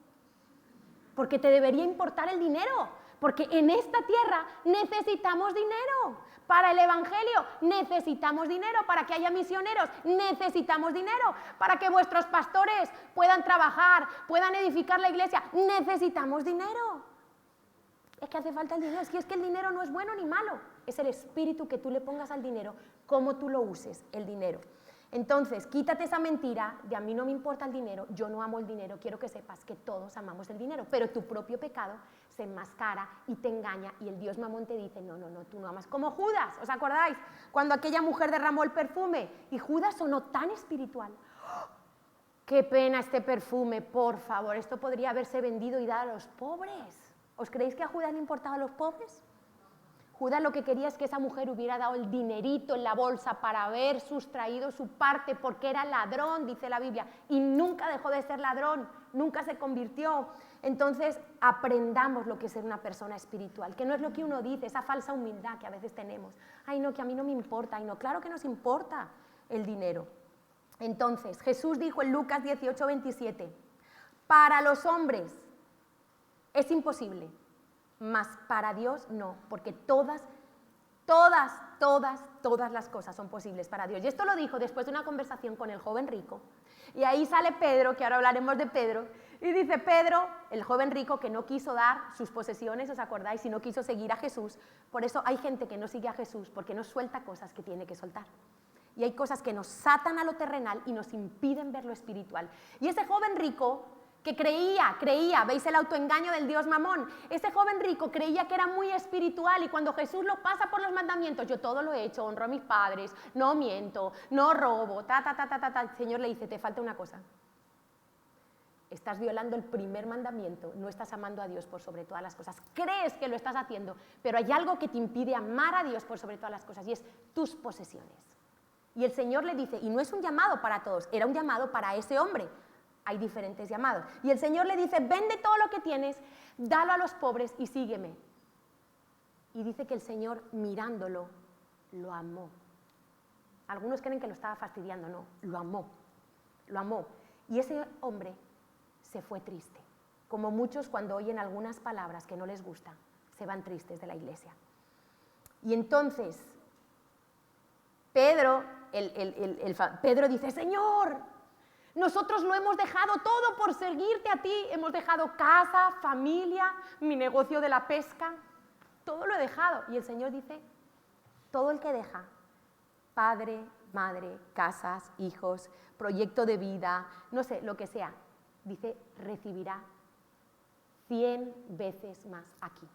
Porque te debería importar el dinero. Porque en esta tierra necesitamos dinero. Para el evangelio necesitamos dinero. Para que haya misioneros necesitamos dinero. Para que vuestros pastores puedan trabajar, puedan edificar la iglesia, necesitamos dinero. Es que hace falta el dinero. Es que el dinero no es bueno ni malo. Es el espíritu que tú le pongas al dinero, cómo tú lo uses, el dinero. Entonces, quítate esa mentira de a mí no me importa el dinero, yo no amo el dinero. Quiero que sepas que todos amamos el dinero, pero tu propio pecado se enmascara y te engaña y el Dios mamón te dice, no, tú no amas. Como Judas, ¿os acordáis? Cuando aquella mujer derramó el perfume y Judas sonó tan espiritual. ¡Oh! ¡Qué pena este perfume, por favor! Esto podría haberse vendido y dado a los pobres. ¿Os creéis que a Judas le importaban los pobres? Judas lo que quería es que esa mujer hubiera dado el dinerito en la bolsa para haber sustraído su parte, porque era ladrón, dice la Biblia, y nunca dejó de ser ladrón, nunca se convirtió. Entonces, aprendamos lo que es ser una persona espiritual, que no es lo que uno dice, esa falsa humildad que a veces tenemos. Ay, no, que a mí no me importa. Ay, no, claro que nos importa el dinero. Entonces, Jesús dijo en Lucas 18:27, para los hombres es imposible, mas para Dios no, porque todas las cosas son posibles para Dios. Y esto lo dijo después de una conversación con el joven rico. Y ahí sale Pedro, que ahora hablaremos de Pedro, y dice Pedro, el joven rico que no quiso dar sus posesiones, ¿os acordáis? Y no quiso seguir a Jesús. Por eso hay gente que no sigue a Jesús, porque no suelta cosas que tiene que soltar. Y hay cosas que nos atan a lo terrenal y nos impiden ver lo espiritual. Y ese joven rico que creía, veis el autoengaño del Dios mamón, ese joven rico creía que era muy espiritual y cuando Jesús lo pasa por los mandamientos, yo todo lo he hecho, honro a mis padres, no miento, no robo, el Señor le dice, te falta una cosa, estás violando el primer mandamiento, no estás amando a Dios por sobre todas las cosas, crees que lo estás haciendo, pero hay algo que te impide amar a Dios por sobre todas las cosas y es tus posesiones. Y el Señor le dice, y no es un llamado para todos, era un llamado para ese hombre. Hay diferentes llamados. Y el Señor le dice, vende todo lo que tienes, dalo a los pobres y sígueme. Y dice que el Señor, mirándolo, lo amó. Algunos creen que lo estaba fastidiando, no, lo amó. Lo amó. Y ese hombre se fue triste. Como muchos cuando oyen algunas palabras que no les gustan, se van tristes de la iglesia. Y entonces, Pedro dice, Señor, nosotros lo hemos dejado todo por seguirte a ti, hemos dejado casa, familia, mi negocio de la pesca, todo lo he dejado. Y el Señor dice, todo el que deja, padre, madre, casas, hijos, proyecto de vida, no sé, lo que sea, dice, recibirá 100 veces más aquí.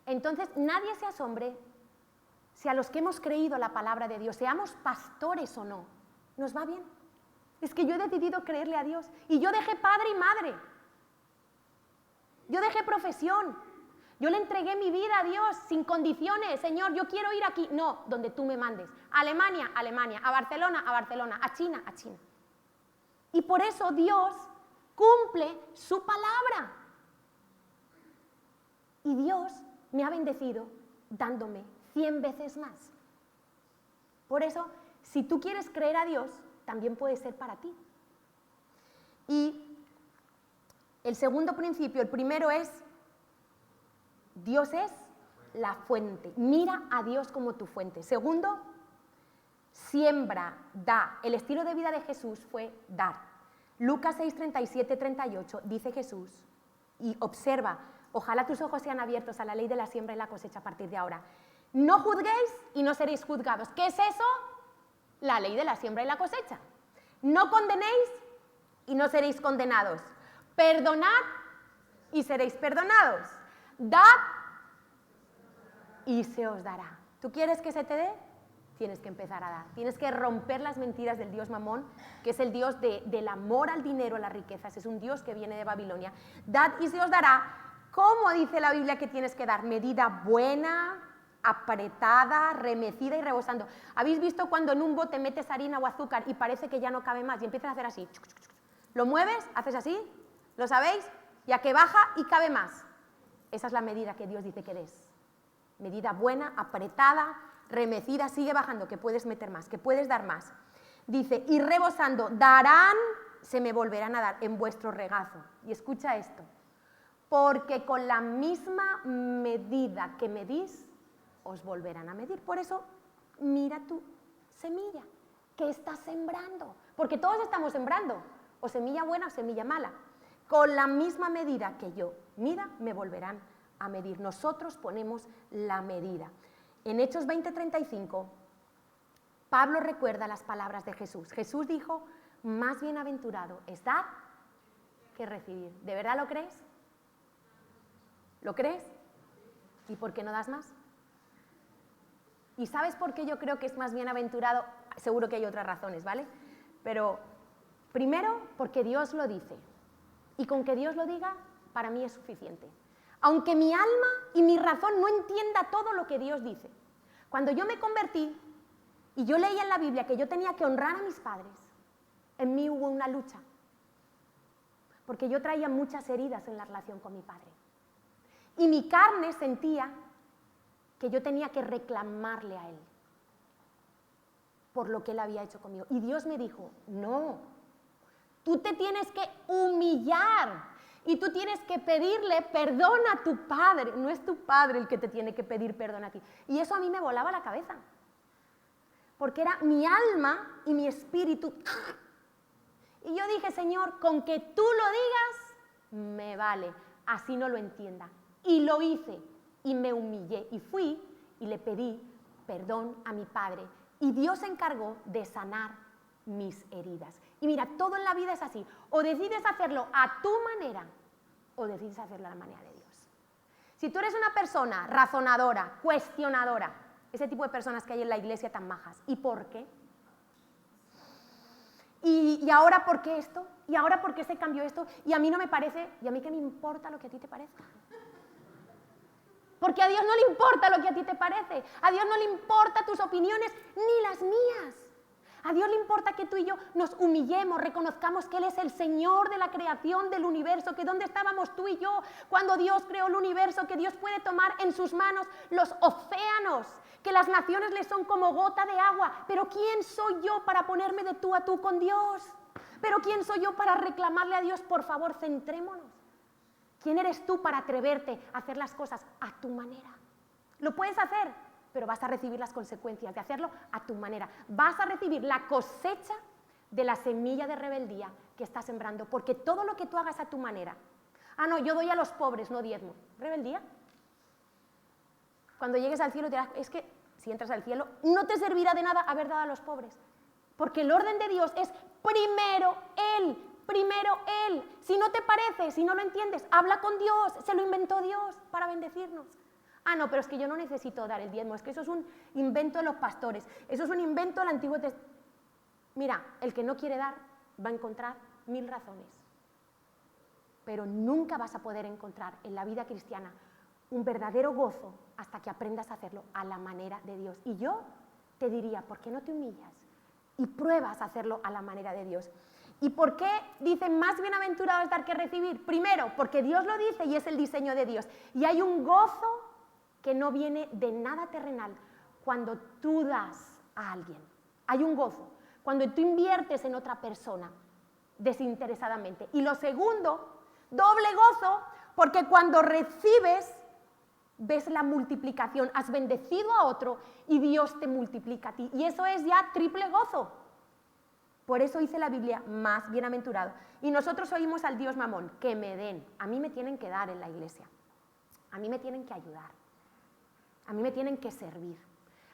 Entonces, nadie se asombre si a los que hemos creído la palabra de Dios, seamos pastores o no, nos va bien. Es que yo he decidido creerle a Dios y yo dejé padre y madre, yo dejé profesión, yo le entregué mi vida a Dios sin condiciones. Señor, yo quiero ir aquí, no, donde tú me mandes, a Alemania, a Alemania, a Barcelona, a China, a China. Y por eso Dios cumple su palabra y Dios me ha bendecido dándome 100 veces más. Por eso, si tú quieres creer a Dios, también puede ser para ti. Y el segundo principio, el primero es, Dios es la fuente. Mira a Dios como tu fuente. Segundo, siembra, da. El estilo de vida de Jesús fue dar. Lucas 6, 37, 38 dice Jesús, y observa, ojalá tus ojos sean abiertos a la ley de la siembra y la cosecha a partir de ahora. No juzguéis y no seréis juzgados. ¿Qué es eso? La ley de la siembra y la cosecha. No condenéis y no seréis condenados. Perdonad y seréis perdonados. Dad y se os dará. ¿Tú quieres que se te dé? tienes que empezar a dar. Tienes que romper las mentiras del Dios Mamón, que es el Dios del amor al dinero, a las riquezas. Es un Dios que viene de Babilonia. Dad y se os dará. ¿Cómo dice la Biblia que tienes que dar? Medida buena, apretada, remecida y rebosando. ¿Habéis visto cuando en un bote metes harina o azúcar y parece que ya no cabe más y empiezas a hacer así? Lo mueves, haces así, ¿lo sabéis? Ya que baja y cabe más. Esa es la medida que Dios dice que des. Medida buena, apretada, remecida, sigue bajando, que puedes meter más, que puedes dar más. Dice, y rebosando, darán, se me volverán a dar en vuestro regazo. Y escucha esto, porque con la misma medida que medís, os volverán a medir. Por eso, mira tu semilla, que estás sembrando, porque todos estamos sembrando, o semilla buena o semilla mala. Con la misma medida que yo mida, me volverán a medir. Nosotros ponemos la medida. En Hechos 20:35, Pablo recuerda las palabras de Jesús. Jesús dijo, más bienaventurado es dar que recibir. ¿De verdad lo crees? ¿Lo crees? ¿Y por qué no das más? ¿Y sabes por qué yo creo que es más bienaventurado? Seguro que hay otras razones, ¿vale? Pero primero, porque Dios lo dice. Y con que Dios lo diga, para mí es suficiente. Aunque mi alma y mi razón no entienda todo lo que Dios dice. Cuando yo me convertí y yo leía en la Biblia que yo tenía que honrar a mis padres, en mí hubo una lucha. Porque yo traía muchas heridas en la relación con mi padre. Y mi carne sentía que yo tenía que reclamarle a él por lo que él había hecho conmigo. Y Dios me dijo, no, tú te tienes que humillar y tú tienes que pedirle perdón a tu padre. No es tu padre el que te tiene que pedir perdón a ti. Y eso a mí me volaba la cabeza. Porque era mi alma y mi espíritu. Y yo dije, Señor, con que tú lo digas, me vale. Así no lo entienda. Y lo hice. Y me humillé. Y fui y le pedí perdón a mi padre. Y Dios se encargó de sanar mis heridas. Y mira, todo en la vida es así. O decides hacerlo a tu manera, o decides hacerlo a la manera de Dios. Si tú eres una persona razonadora, cuestionadora, ese tipo de personas que hay en la iglesia tan majas, ¿y por qué? ¿Y ahora por qué esto? ¿Y ahora por qué se cambió esto? Y a mí no me parece, ¿y a mí qué me importa lo que a ti te parezca? Porque a Dios no le importa lo que a ti te parece. A Dios no le importa tus opiniones ni las mías. A Dios le importa que tú y yo nos humillemos, reconozcamos que Él es el Señor de la creación del universo, que dónde estábamos tú y yo cuando Dios creó el universo, que Dios puede tomar en sus manos los océanos, que las naciones le son como gota de agua. Pero ¿quién soy yo para ponerme de tú a tú con Dios? ¿Pero quién soy yo para reclamarle a Dios? Por favor, centrémonos. ¿Quién eres tú para atreverte a hacer las cosas a tu manera? Lo puedes hacer, pero vas a recibir las consecuencias de hacerlo a tu manera. Vas a recibir la cosecha de la semilla de rebeldía que estás sembrando, porque todo lo que tú hagas a tu manera, no, yo doy a los pobres, no diezmo. ¿Rebeldía? Cuando llegues al cielo dirás, es que si entras al cielo no te servirá de nada haber dado a los pobres, porque el orden de Dios es primero Él. Primero Él. Si no te parece, si no lo entiendes, habla con Dios. Se lo inventó Dios para bendecirnos. No, pero es que yo no necesito dar el diezmo. Es que eso es un invento de los pastores. Eso es un invento del Antiguo Testamento. Mira, el que no quiere dar va a encontrar 1000 razones. Pero nunca vas a poder encontrar en la vida cristiana un verdadero gozo hasta que aprendas a hacerlo a la manera de Dios. Y yo te diría, ¿por qué no te humillas y pruebas a hacerlo a la manera de Dios? ¿Y por qué dicen más bienaventurado es dar que recibir? Primero, porque Dios lo dice y es el diseño de Dios. Y hay un gozo que no viene de nada terrenal cuando tú das a alguien. Hay un gozo cuando tú inviertes en otra persona desinteresadamente. Y lo segundo, doble gozo, porque cuando recibes ves la multiplicación. Has bendecido a otro y Dios te multiplica a ti. Y eso es ya triple gozo. Por eso dice la Biblia, más bienaventurado. Y nosotros oímos al Dios Mamón, que me den. A mí me tienen que dar en la iglesia. A mí me tienen que ayudar. A mí me tienen que servir.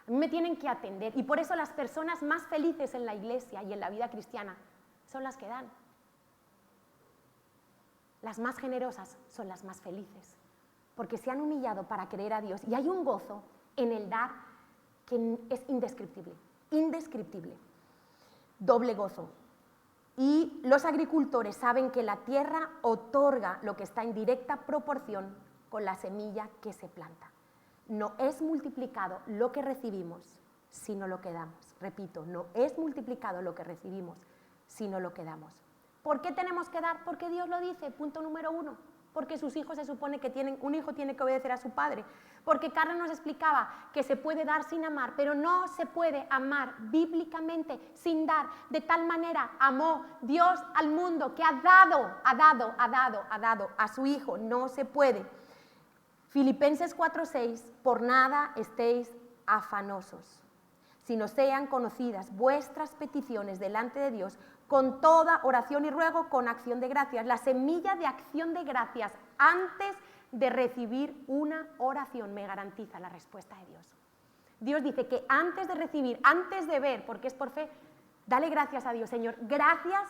A mí me tienen que atender. Y por eso las personas más felices en la iglesia y en la vida cristiana son las que dan. Las más generosas son las más felices. Porque se han humillado para creer a Dios. Y hay un gozo en el dar que es indescriptible, indescriptible. Doble gozo. Y los agricultores saben que la tierra otorga lo que está en directa proporción con la semilla que se planta. No es multiplicado lo que recibimos, sino lo que damos. Repito, no es multiplicado lo que recibimos, sino lo que damos. ¿Por qué tenemos que dar? Porque Dios lo dice, punto número 1. Porque sus hijos se supone que un hijo tiene que obedecer a su padre. Porque Carla nos explicaba que se puede dar sin amar, pero no se puede amar bíblicamente sin dar. De tal manera amó Dios al mundo que ha dado a su hijo. No se puede. Filipenses 4:6, por nada estéis afanosos, sino sean conocidas vuestras peticiones delante de Dios con toda oración y ruego con acción de gracias. La semilla de acción de gracias antes de recibir una oración me garantiza la respuesta de Dios. Dios dice que antes de recibir, antes de ver, porque es por fe, dale gracias a Dios. Señor, gracias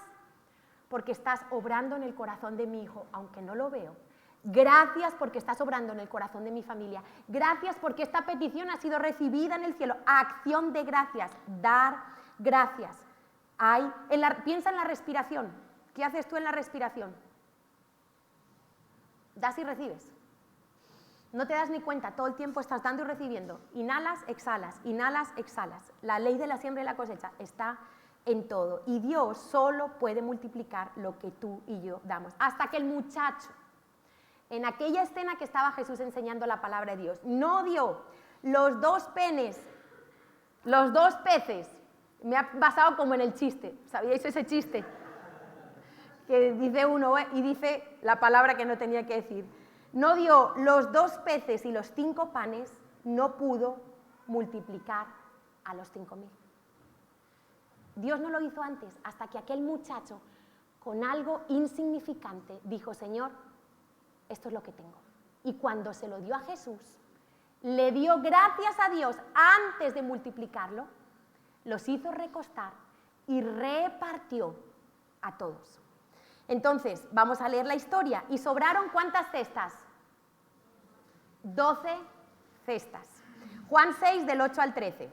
porque estás obrando en el corazón de mi hijo, aunque no lo veo. Gracias porque estás obrando en el corazón de mi familia. Gracias porque esta petición ha sido recibida en el cielo. Acción de gracias, dar gracias. Piensa en la respiración. ¿Qué haces tú en la respiración? Das y recibes. No te das ni cuenta, todo el tiempo estás dando y recibiendo. Inhalas, exhalas, inhalas, exhalas. La ley de la siembra y la cosecha está en todo. Y Dios solo puede multiplicar lo que tú y yo damos. Hasta que el muchacho, en aquella escena que estaba Jesús enseñando la palabra de Dios, no dio los 2 penes, los 2 peces. Me ha basado como en el chiste. ¿Sabíais ese chiste? Que dice uno y dice la palabra que no tenía que decir. No dio los 2 peces y los 5 panes, no pudo multiplicar a los 5.000. Dios no lo hizo antes, hasta que aquel muchacho, con algo insignificante, dijo, Señor, esto es lo que tengo. Y cuando se lo dio a Jesús, le dio gracias a Dios antes de multiplicarlo, los hizo recostar y repartió a todos. Entonces, vamos a leer la historia. ¿Y sobraron cuántas cestas? 12 cestas. Juan 6, del 8 al 13.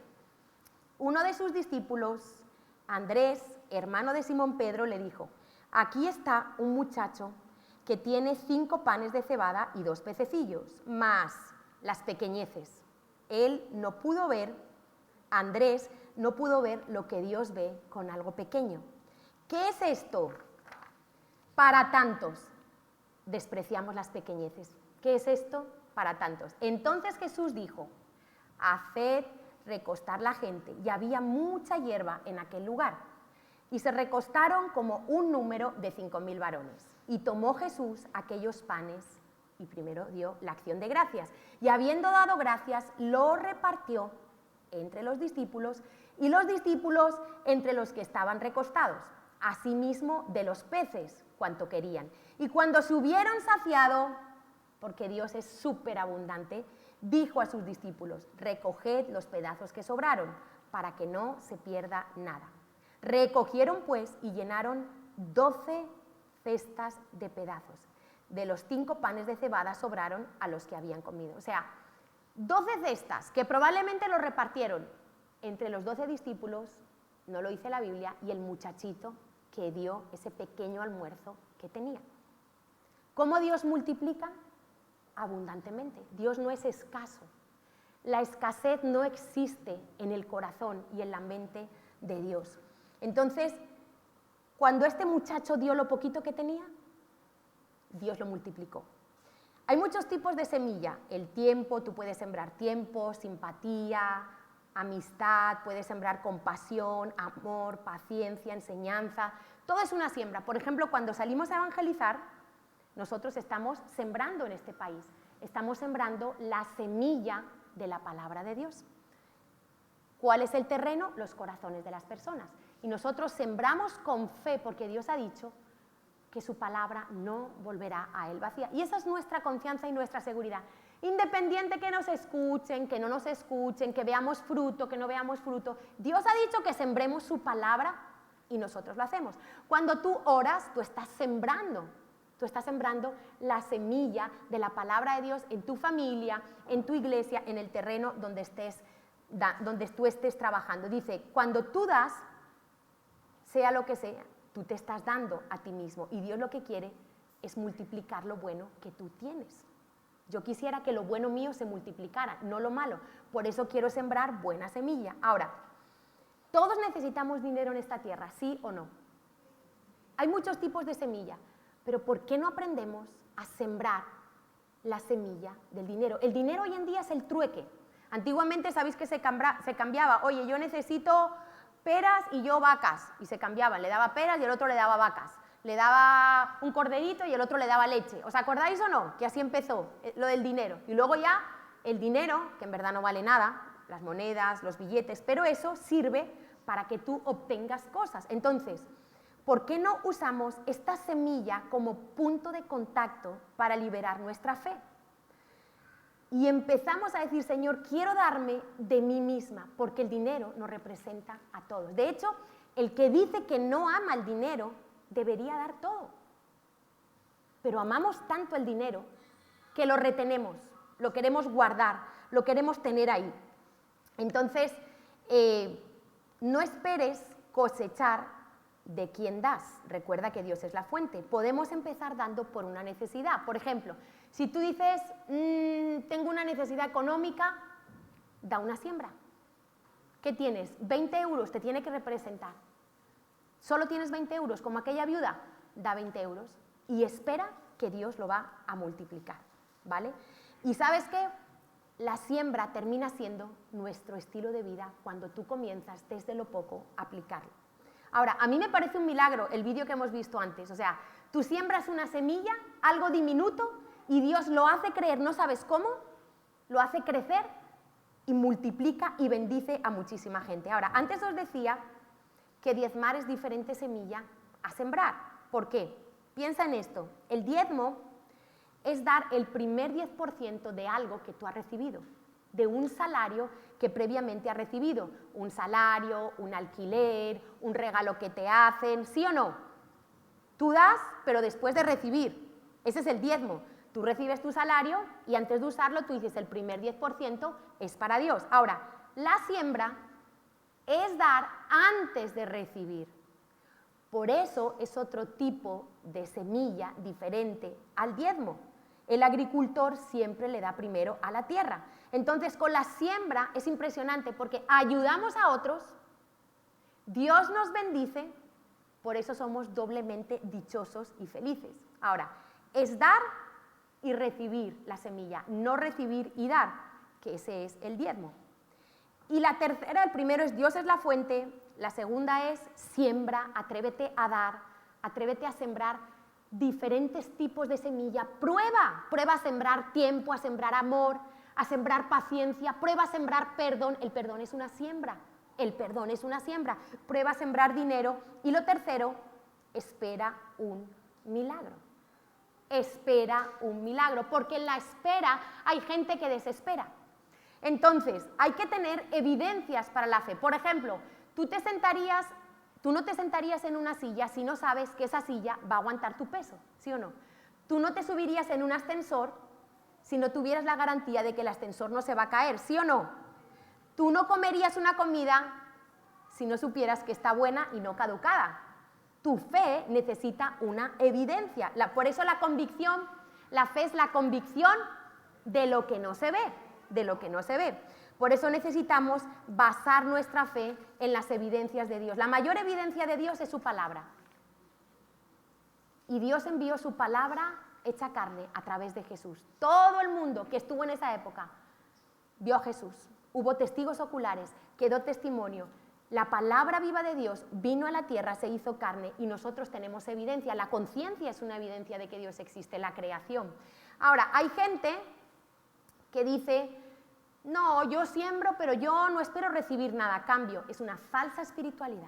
Uno de sus discípulos, Andrés, hermano de Simón Pedro, le dijo, aquí está un muchacho que tiene 5 panes de cebada y 2 pececillos, más las pequeñeces. Él no pudo ver, Andrés no pudo ver lo que Dios ve con algo pequeño. ¿Qué es esto? Para tantos. Despreciamos las pequeñeces. ¿Qué es esto? Para tantos. Entonces Jesús dijo, haced recostar la gente. Y había mucha hierba en aquel lugar. Y se recostaron como un número de 5.000 varones. Y tomó Jesús aquellos panes y primero dio la acción de gracias. Y habiendo dado gracias, lo repartió entre los discípulos y los discípulos entre los que estaban recostados. Asimismo de los peces, cuanto querían. Y cuando se hubieron saciado, porque Dios es súper abundante, dijo a sus discípulos, recoged los pedazos que sobraron, para que no se pierda nada. Recogieron pues y llenaron 12 cestas de pedazos. De los 5 panes de cebada sobraron a los que habían comido. O sea, 12 cestas que probablemente lo repartieron entre los 12 discípulos, no lo dice la Biblia, y el muchachito que dio ese pequeño almuerzo que tenía. ¿Cómo Dios multiplica? Abundantemente. Dios no es escaso. La escasez no existe en el corazón y en la mente de Dios. Entonces, cuando este muchacho dio lo poquito que tenía, Dios lo multiplicó. Hay muchos tipos de semilla. El tiempo, tú puedes sembrar tiempo, simpatía, amistad, puedes sembrar compasión, amor, paciencia, enseñanza. Todo es una siembra. Por ejemplo, cuando salimos a evangelizar, nosotros estamos sembrando en este país. Estamos sembrando la semilla de la palabra de Dios. ¿Cuál es el terreno? Los corazones de las personas. Y nosotros sembramos con fe porque Dios ha dicho que su palabra no volverá a él vacía. Y esa es nuestra confianza y nuestra seguridad. Independiente que nos escuchen, que no nos escuchen, que veamos fruto, que no veamos fruto, Dios ha dicho que sembremos su palabra y nosotros lo hacemos. Cuando tú oras, tú estás sembrando la semilla de la palabra de Dios en tu familia, en tu iglesia, en el terreno donde estés donde tú estés trabajando. Dice, cuando tú das, sea lo que sea, tú te estás dando a ti mismo y Dios lo que quiere es multiplicar lo bueno que tú tienes. Yo quisiera que lo bueno mío se multiplicara, no lo malo. Por eso quiero sembrar buena semilla. Ahora, todos necesitamos dinero en esta tierra, ¿sí o no? Hay muchos tipos de semilla, pero ¿por qué no aprendemos a sembrar la semilla del dinero? El dinero hoy en día es el trueque. Antiguamente, ¿sabéis que se cambiaba? Oye, yo necesito peras y yo vacas. Y se cambiaban, le daba peras y el otro le daba vacas. Le daba un corderito y el otro le daba leche. ¿Os acordáis o no? Que así empezó lo del dinero. Y luego ya el dinero, que en verdad no vale nada, las monedas, los billetes, pero eso sirve para que tú obtengas cosas. Entonces, ¿por qué no usamos esta semilla como punto de contacto para liberar nuestra fe? Y empezamos a decir, Señor, quiero darme de mí misma, porque el dinero nos representa a todos. De hecho, el que dice que no ama el dinero, debería dar todo. Pero amamos tanto el dinero que lo retenemos, lo queremos guardar, lo queremos tener ahí. Entonces, no esperes cosechar de quien das. Recuerda que Dios es la fuente. Podemos empezar dando por una necesidad. Por ejemplo, si tú dices, tengo una necesidad económica, da una siembra. ¿Qué tienes? 20 euros te tiene que representar. Solo tienes 20 euros, como aquella viuda, da 20 euros y espera que Dios lo va a multiplicar, ¿vale? Y ¿sabes qué? La siembra termina siendo nuestro estilo de vida cuando tú comienzas desde lo poco a aplicarlo. Ahora, a mí me parece un milagro el vídeo que hemos visto antes, o sea, tú siembras una semilla, algo diminuto, y Dios lo hace creer, no sabes cómo, lo hace crecer y multiplica y bendice a muchísima gente. Ahora, antes os decía que diezmar es diferente semilla a sembrar. ¿Por qué? Piensa en esto. El diezmo es dar el primer 10% de algo que tú has recibido, de un salario que previamente has recibido. Un salario, un alquiler, un regalo que te hacen, ¿sí o no? Tú das, pero después de recibir. Ese es el diezmo. Tú recibes tu salario y antes de usarlo tú dices el primer 10% es para Dios. Ahora, la siembra es dar antes de recibir. Por eso es otro tipo de semilla diferente al diezmo. El agricultor siempre le da primero a la tierra. Entonces, con la siembra es impresionante porque ayudamos a otros, Dios nos bendice, por eso somos doblemente dichosos y felices. Ahora, es dar y recibir la semilla, no recibir y dar, que ese es el diezmo. Y la tercera, el primero es Dios es la fuente, la segunda es siembra, atrévete a dar, atrévete a sembrar diferentes tipos de semilla, prueba a sembrar tiempo, a sembrar amor, a sembrar paciencia, prueba a sembrar perdón, el perdón es una siembra, prueba a sembrar dinero y lo tercero, espera un milagro. Espera un milagro, porque en la espera hay gente que desespera. Entonces, hay que tener evidencias para la fe. Por ejemplo, tú no te sentarías en una silla si no sabes que esa silla va a aguantar tu peso, ¿sí o no? Tú no te subirías en un ascensor si no tuvieras la garantía de que el ascensor no se va a caer, ¿sí o no? Tú no comerías una comida si no supieras que está buena y no caducada. Tu fe necesita una evidencia. Por eso la convicción, la fe es la convicción de lo que no se ve, Por eso necesitamos basar nuestra fe en las evidencias de Dios. La mayor evidencia de Dios es su palabra. Y Dios envió su palabra hecha carne a través de Jesús. Todo el mundo que estuvo en esa época vio a Jesús. Hubo testigos oculares, quedó testimonio. La palabra viva de Dios vino a la tierra, se hizo carne y nosotros tenemos evidencia. La conciencia es una evidencia de que Dios existe, la creación. Ahora, hay gente que dice, no, yo siembro, pero yo no espero recibir nada a cambio. Es una falsa espiritualidad.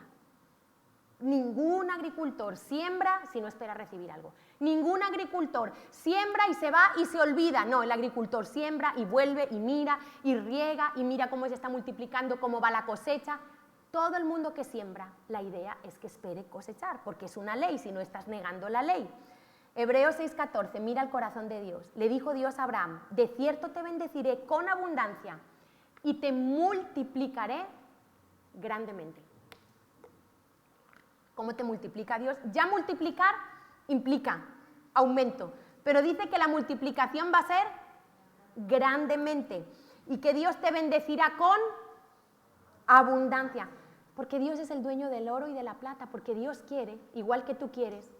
Ningún agricultor siembra si no espera recibir algo. Ningún agricultor siembra y se va y se olvida. No, el agricultor siembra y vuelve y mira y riega y mira cómo se está multiplicando, cómo va la cosecha. Todo el mundo que siembra, la idea es que espere cosechar, porque es una ley, si no estás negando la ley. Hebreos 6:14, mira el corazón de Dios. Le dijo Dios a Abraham, de cierto te bendeciré con abundancia, y te multiplicaré grandemente. ¿Cómo te multiplica Dios? Ya multiplicar implica aumento, pero dice que la multiplicación va a ser grandemente y que Dios te bendecirá con abundancia, porque Dios es el dueño del oro y de la plata, porque Dios quiere, igual que tú quieres,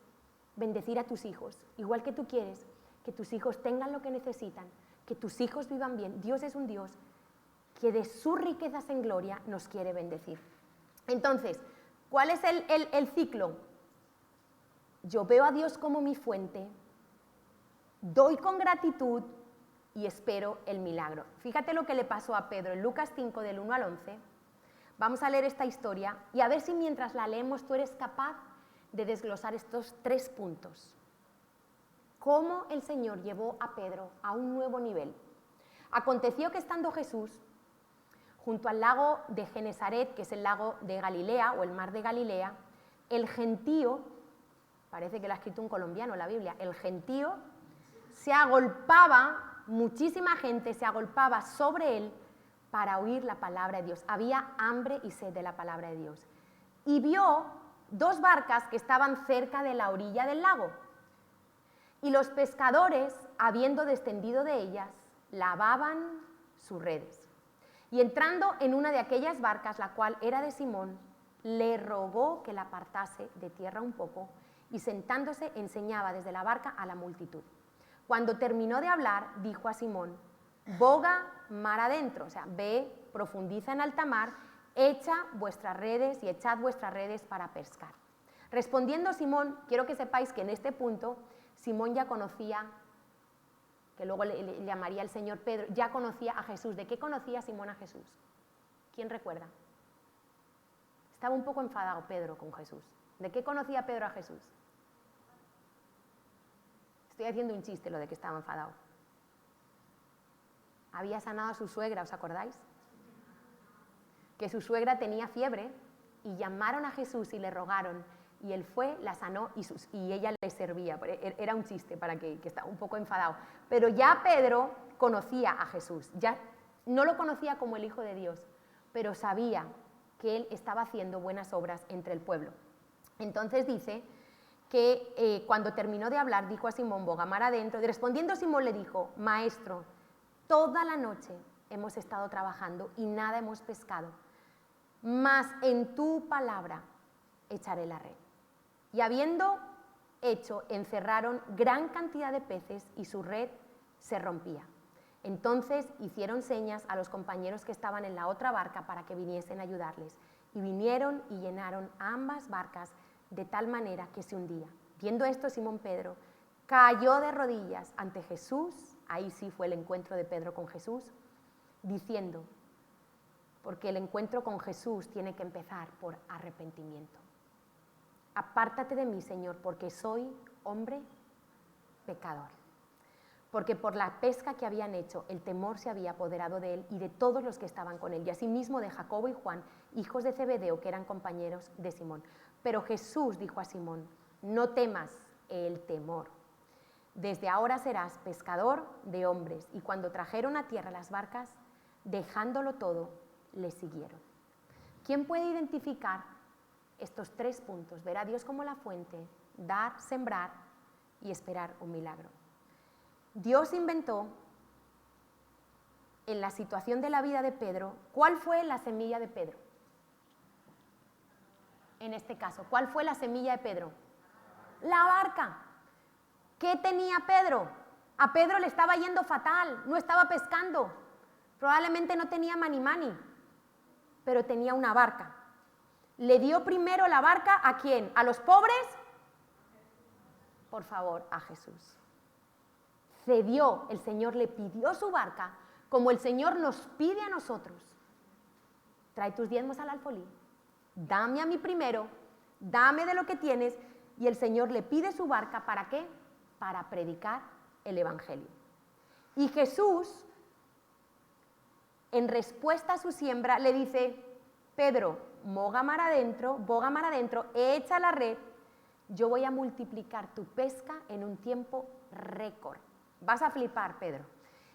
bendecir a tus hijos, igual que tú quieres que tus hijos tengan lo que necesitan, que tus hijos vivan bien. Dios es un Dios que de sus riquezas en gloria nos quiere bendecir. Entonces, ¿cuál es el ciclo? Yo veo a Dios como mi fuente, doy con gratitud y espero el milagro. Fíjate lo que le pasó a Pedro en Lucas 5, del 1 al 11. Vamos a leer esta historia y a ver si mientras la leemos tú eres capaz de desglosar estos 3 puntos. Cómo el Señor llevó a Pedro a un nuevo nivel. Aconteció que estando Jesús junto al lago de Genesaret, que es el lago de Galilea o el mar de Galilea, el gentío, parece que lo ha escrito un colombiano la Biblia, el gentío se agolpaba, muchísima gente se agolpaba sobre él para oír la palabra de Dios. Había hambre y sed de la palabra de Dios. Y vio 2 barcas que estaban cerca de la orilla del lago. Y los pescadores, habiendo descendido de ellas, lavaban sus redes. Y entrando en una de aquellas barcas, la cual era de Simón, le rogó que la apartase de tierra un poco, y sentándose enseñaba desde la barca a la multitud. Cuando terminó de hablar, dijo a Simón: boga mar adentro, o sea, ve, profundiza en alta mar, echa vuestras redes y echad vuestras redes para pescar. Respondiendo Simón, quiero que sepáis que en este punto Simón ya conocía, que luego le llamaría el Señor Pedro, ya conocía a Jesús. ¿De qué conocía Simón a Jesús? ¿Quién recuerda? Estaba un poco enfadado Pedro con Jesús. ¿De qué conocía Pedro a Jesús? Estoy haciendo un chiste lo de que estaba enfadado. Había sanado a su suegra, ¿os acordáis? Que su suegra tenía fiebre y llamaron a Jesús y le rogaron. Y él fue, la sanó y ella le servía. Era un chiste para que estaba un poco enfadado. Pero ya Pedro conocía a Jesús. Ya no lo conocía como el Hijo de Dios, pero sabía que él estaba haciendo buenas obras entre el pueblo. Entonces dice que cuando terminó de hablar, dijo a Simón: boga mar adentro. Y respondiendo Simón le dijo: Maestro, toda la noche hemos estado trabajando y nada hemos pescado, mas en tu palabra echaré la red. Y habiendo hecho, encerraron gran cantidad de peces y su red se rompía. Entonces hicieron señas a los compañeros que estaban en la otra barca para que viniesen a ayudarles. Y vinieron y llenaron ambas barcas de tal manera que se hundía. Viendo esto, Simón Pedro cayó de rodillas ante Jesús, ahí sí fue el encuentro de Pedro con Jesús, diciendo, porque el encuentro con Jesús tiene que empezar por arrepentimiento: apártate de mí, Señor, porque soy hombre pecador. Porque por la pesca que habían hecho, el temor se había apoderado de él y de todos los que estaban con él, y asimismo de Jacobo y Juan, hijos de Zebedeo, que eran compañeros de Simón. Pero Jesús dijo a Simón: no temas, el temor. Desde ahora serás pescador de hombres. Y cuando trajeron a tierra las barcas, dejándolo todo, le siguieron. ¿Quién puede identificar estos 3 puntos? Ver a Dios como la fuente, dar, sembrar y esperar un milagro. Dios inventó en la situación de la vida de Pedro. ¿Cuál fue la semilla de Pedro? En este caso, ¿cuál fue la semilla de Pedro? La barca. ¿Qué tenía Pedro? A Pedro le estaba yendo fatal, no estaba pescando, probablemente no tenía mani, pero tenía una barca. ¿Le dio primero la barca a quién? ¿A los pobres? Por favor, a Jesús. Cedió, el Señor le pidió su barca, como el Señor nos pide a nosotros. Trae tus diezmos al alfolí, dame a mí primero, dame de lo que tienes, y el Señor le pide su barca, ¿para qué? Para predicar el Evangelio. Y Jesús, en respuesta a su siembra, le dice: Pedro, boga mar adentro, echa la red, yo voy a multiplicar tu pesca en un tiempo récord. Vas a flipar, Pedro.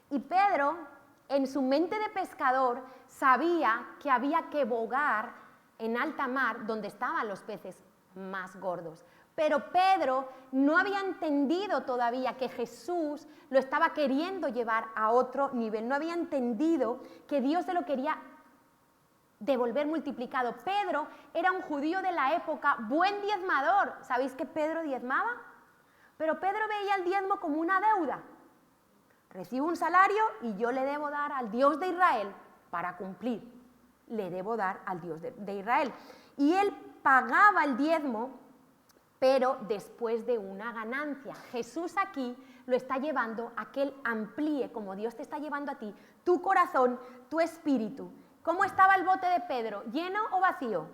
Y Pedro en su mente de pescador sabía que había que bogar en alta mar donde estaban los peces más gordos. Pero Pedro no había entendido todavía que Jesús lo estaba queriendo llevar a otro nivel. No había entendido que Dios se lo quería devolver multiplicado. Pedro era un judío de la época, buen diezmador. ¿Sabéis que Pedro diezmaba? Pero Pedro veía el diezmo como una deuda. Recibo un salario y yo le debo dar al Dios de Israel para cumplir. Le debo dar al Dios de Israel. Y él pagaba el diezmo, pero después de una ganancia. Jesús aquí lo está llevando a que Él amplíe, como Dios te está llevando a ti, tu corazón, tu espíritu. ¿Cómo estaba el bote de Pedro? ¿Lleno o vacío?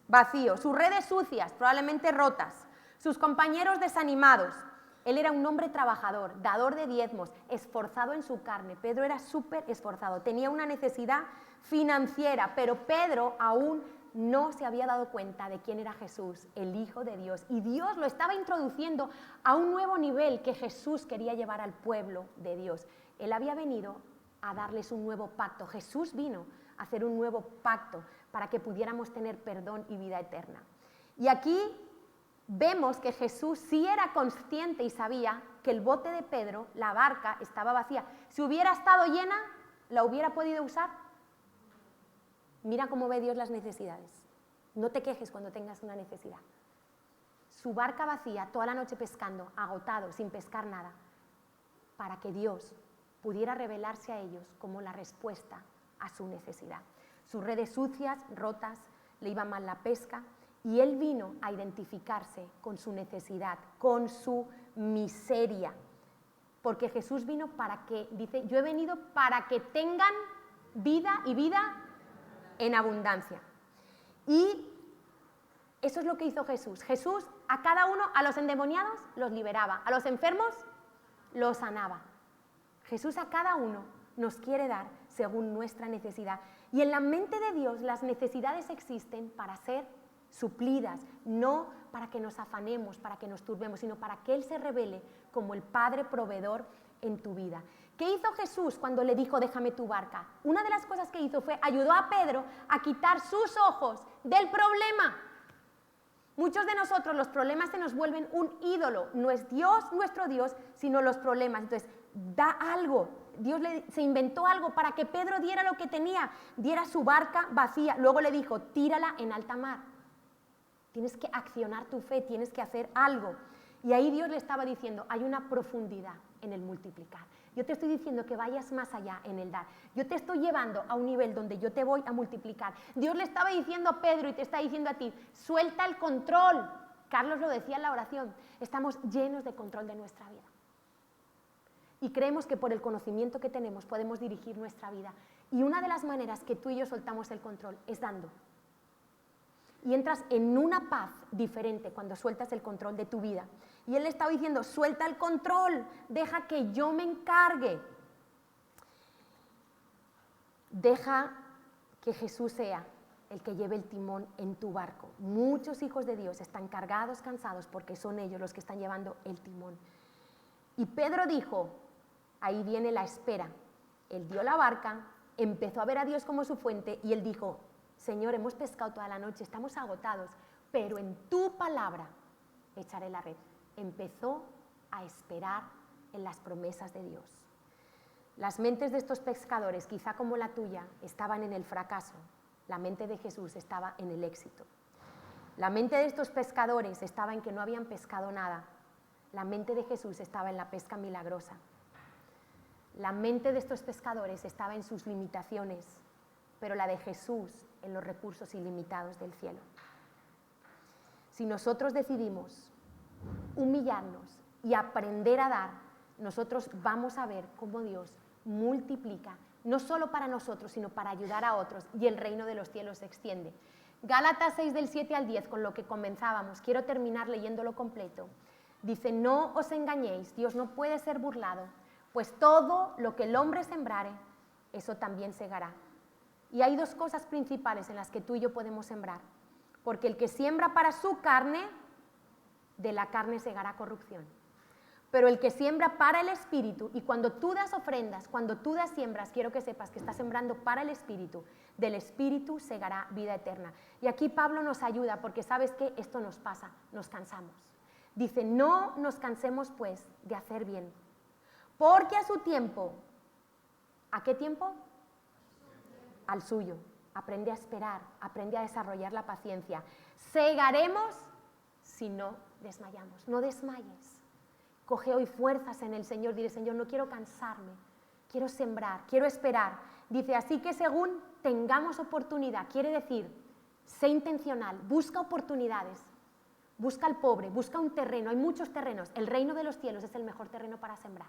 Vacío. Sus redes sucias, probablemente rotas. Sus compañeros desanimados. Él era un hombre trabajador, dador de diezmos, esforzado en su carne. Pedro era súper esforzado, tenía una necesidad financiera, pero Pedro aún no se había dado cuenta de quién era Jesús, el Hijo de Dios. Y Dios lo estaba introduciendo a un nuevo nivel que Jesús quería llevar al pueblo de Dios. Él había venido a darles un nuevo pacto. Jesús vino a hacer un nuevo pacto para que pudiéramos tener perdón y vida eterna. Y aquí vemos que Jesús sí era consciente y sabía que el bote de Pedro, la barca, estaba vacía. Si hubiera estado llena, ¿la hubiera podido usar? Mira cómo ve Dios las necesidades. No te quejes cuando tengas una necesidad. Su barca vacía, toda la noche pescando, agotado, sin pescar nada, para que Dios pudiera revelarse a ellos como la respuesta a su necesidad. Sus redes sucias, rotas, le iba mal la pesca, y él vino a identificarse con su necesidad, con su miseria. Porque Jesús vino para que, dice, yo he venido para que tengan vida y vida en abundancia. Y eso es lo que hizo Jesús. Jesús a cada uno, a los endemoniados los liberaba, a los enfermos los sanaba. Jesús a cada uno nos quiere dar según nuestra necesidad. Y en la mente de Dios las necesidades existen para ser suplidas, no para que nos afanemos, para que nos turbemos, sino para que Él se revele como el Padre proveedor en tu vida. ¿Qué hizo Jesús cuando le dijo, déjame tu barca? Una de las cosas que hizo fue ayudó a Pedro a quitar sus ojos del problema. Muchos de nosotros los problemas se nos vuelven un ídolo. No es Dios nuestro Dios, sino los problemas. Entonces, da algo. Dios se inventó algo para que Pedro diera lo que tenía, diera su barca vacía. Luego le dijo, tírala en alta mar. Tienes que accionar tu fe, tienes que hacer algo. Y ahí Dios le estaba diciendo, hay una profundidad en el multiplicar. Yo te estoy diciendo que vayas más allá en el dar. Yo te estoy llevando a un nivel donde yo te voy a multiplicar. Dios le estaba diciendo a Pedro y te está diciendo a ti, suelta el control. Carlos lo decía en la oración, estamos llenos de control de nuestra vida. Y creemos que por el conocimiento que tenemos podemos dirigir nuestra vida. Y una de las maneras que tú y yo soltamos el control es dando. Y entras en una paz diferente cuando sueltas el control de tu vida. Y Él le estaba diciendo, suelta el control, deja que yo me encargue. Deja que Jesús sea el que lleve el timón en tu barco. Muchos hijos de Dios están cargados, cansados, porque son ellos los que están llevando el timón. Y Pedro dijo, ahí viene la espera. Él dio la barca, empezó a ver a Dios como su fuente y él dijo, Señor, hemos pescado toda la noche, estamos agotados, pero en tu palabra echaré la red. Empezó a esperar en las promesas de Dios. Las mentes de estos pescadores, quizá como la tuya, estaban en el fracaso. La mente de Jesús estaba en el éxito. La mente de estos pescadores estaba en que no habían pescado nada. La mente de Jesús estaba en la pesca milagrosa. La mente de estos pescadores estaba en sus limitaciones, pero la de Jesús en los recursos ilimitados del cielo. Si nosotros decidimos humillarnos y aprender a dar, nosotros vamos a ver cómo Dios multiplica, no solo para nosotros, sino para ayudar a otros, y el reino de los cielos se extiende. Gálatas 6 del 7 al 10, con lo que comenzábamos, quiero terminar leyéndolo completo. Dice, no os engañéis, Dios no puede ser burlado, pues todo lo que el hombre sembrare, eso también segará. Y hay dos cosas principales en las que tú y yo podemos sembrar. Porque el que siembra para su carne, de la carne segará corrupción. Pero el que siembra para el Espíritu, y cuando tú das ofrendas, cuando tú das siembras, quiero que sepas que estás sembrando para el Espíritu, del Espíritu segará vida eterna. Y aquí Pablo nos ayuda porque sabes que esto nos pasa, nos cansamos. Dice, no nos cansemos pues de hacer bien, porque a su tiempo, ¿a qué tiempo? Al suyo. Aprende a esperar, aprende a desarrollar la paciencia. Segaremos si no desmayamos. No desmayes. Coge hoy fuerzas en el Señor. Dile, Señor, no quiero cansarme, quiero sembrar, quiero esperar. Dice, así que según tengamos oportunidad, quiere decir, sé intencional, busca oportunidades, busca al pobre, busca un terreno. Hay muchos terrenos. El reino de los cielos es el mejor terreno para sembrar.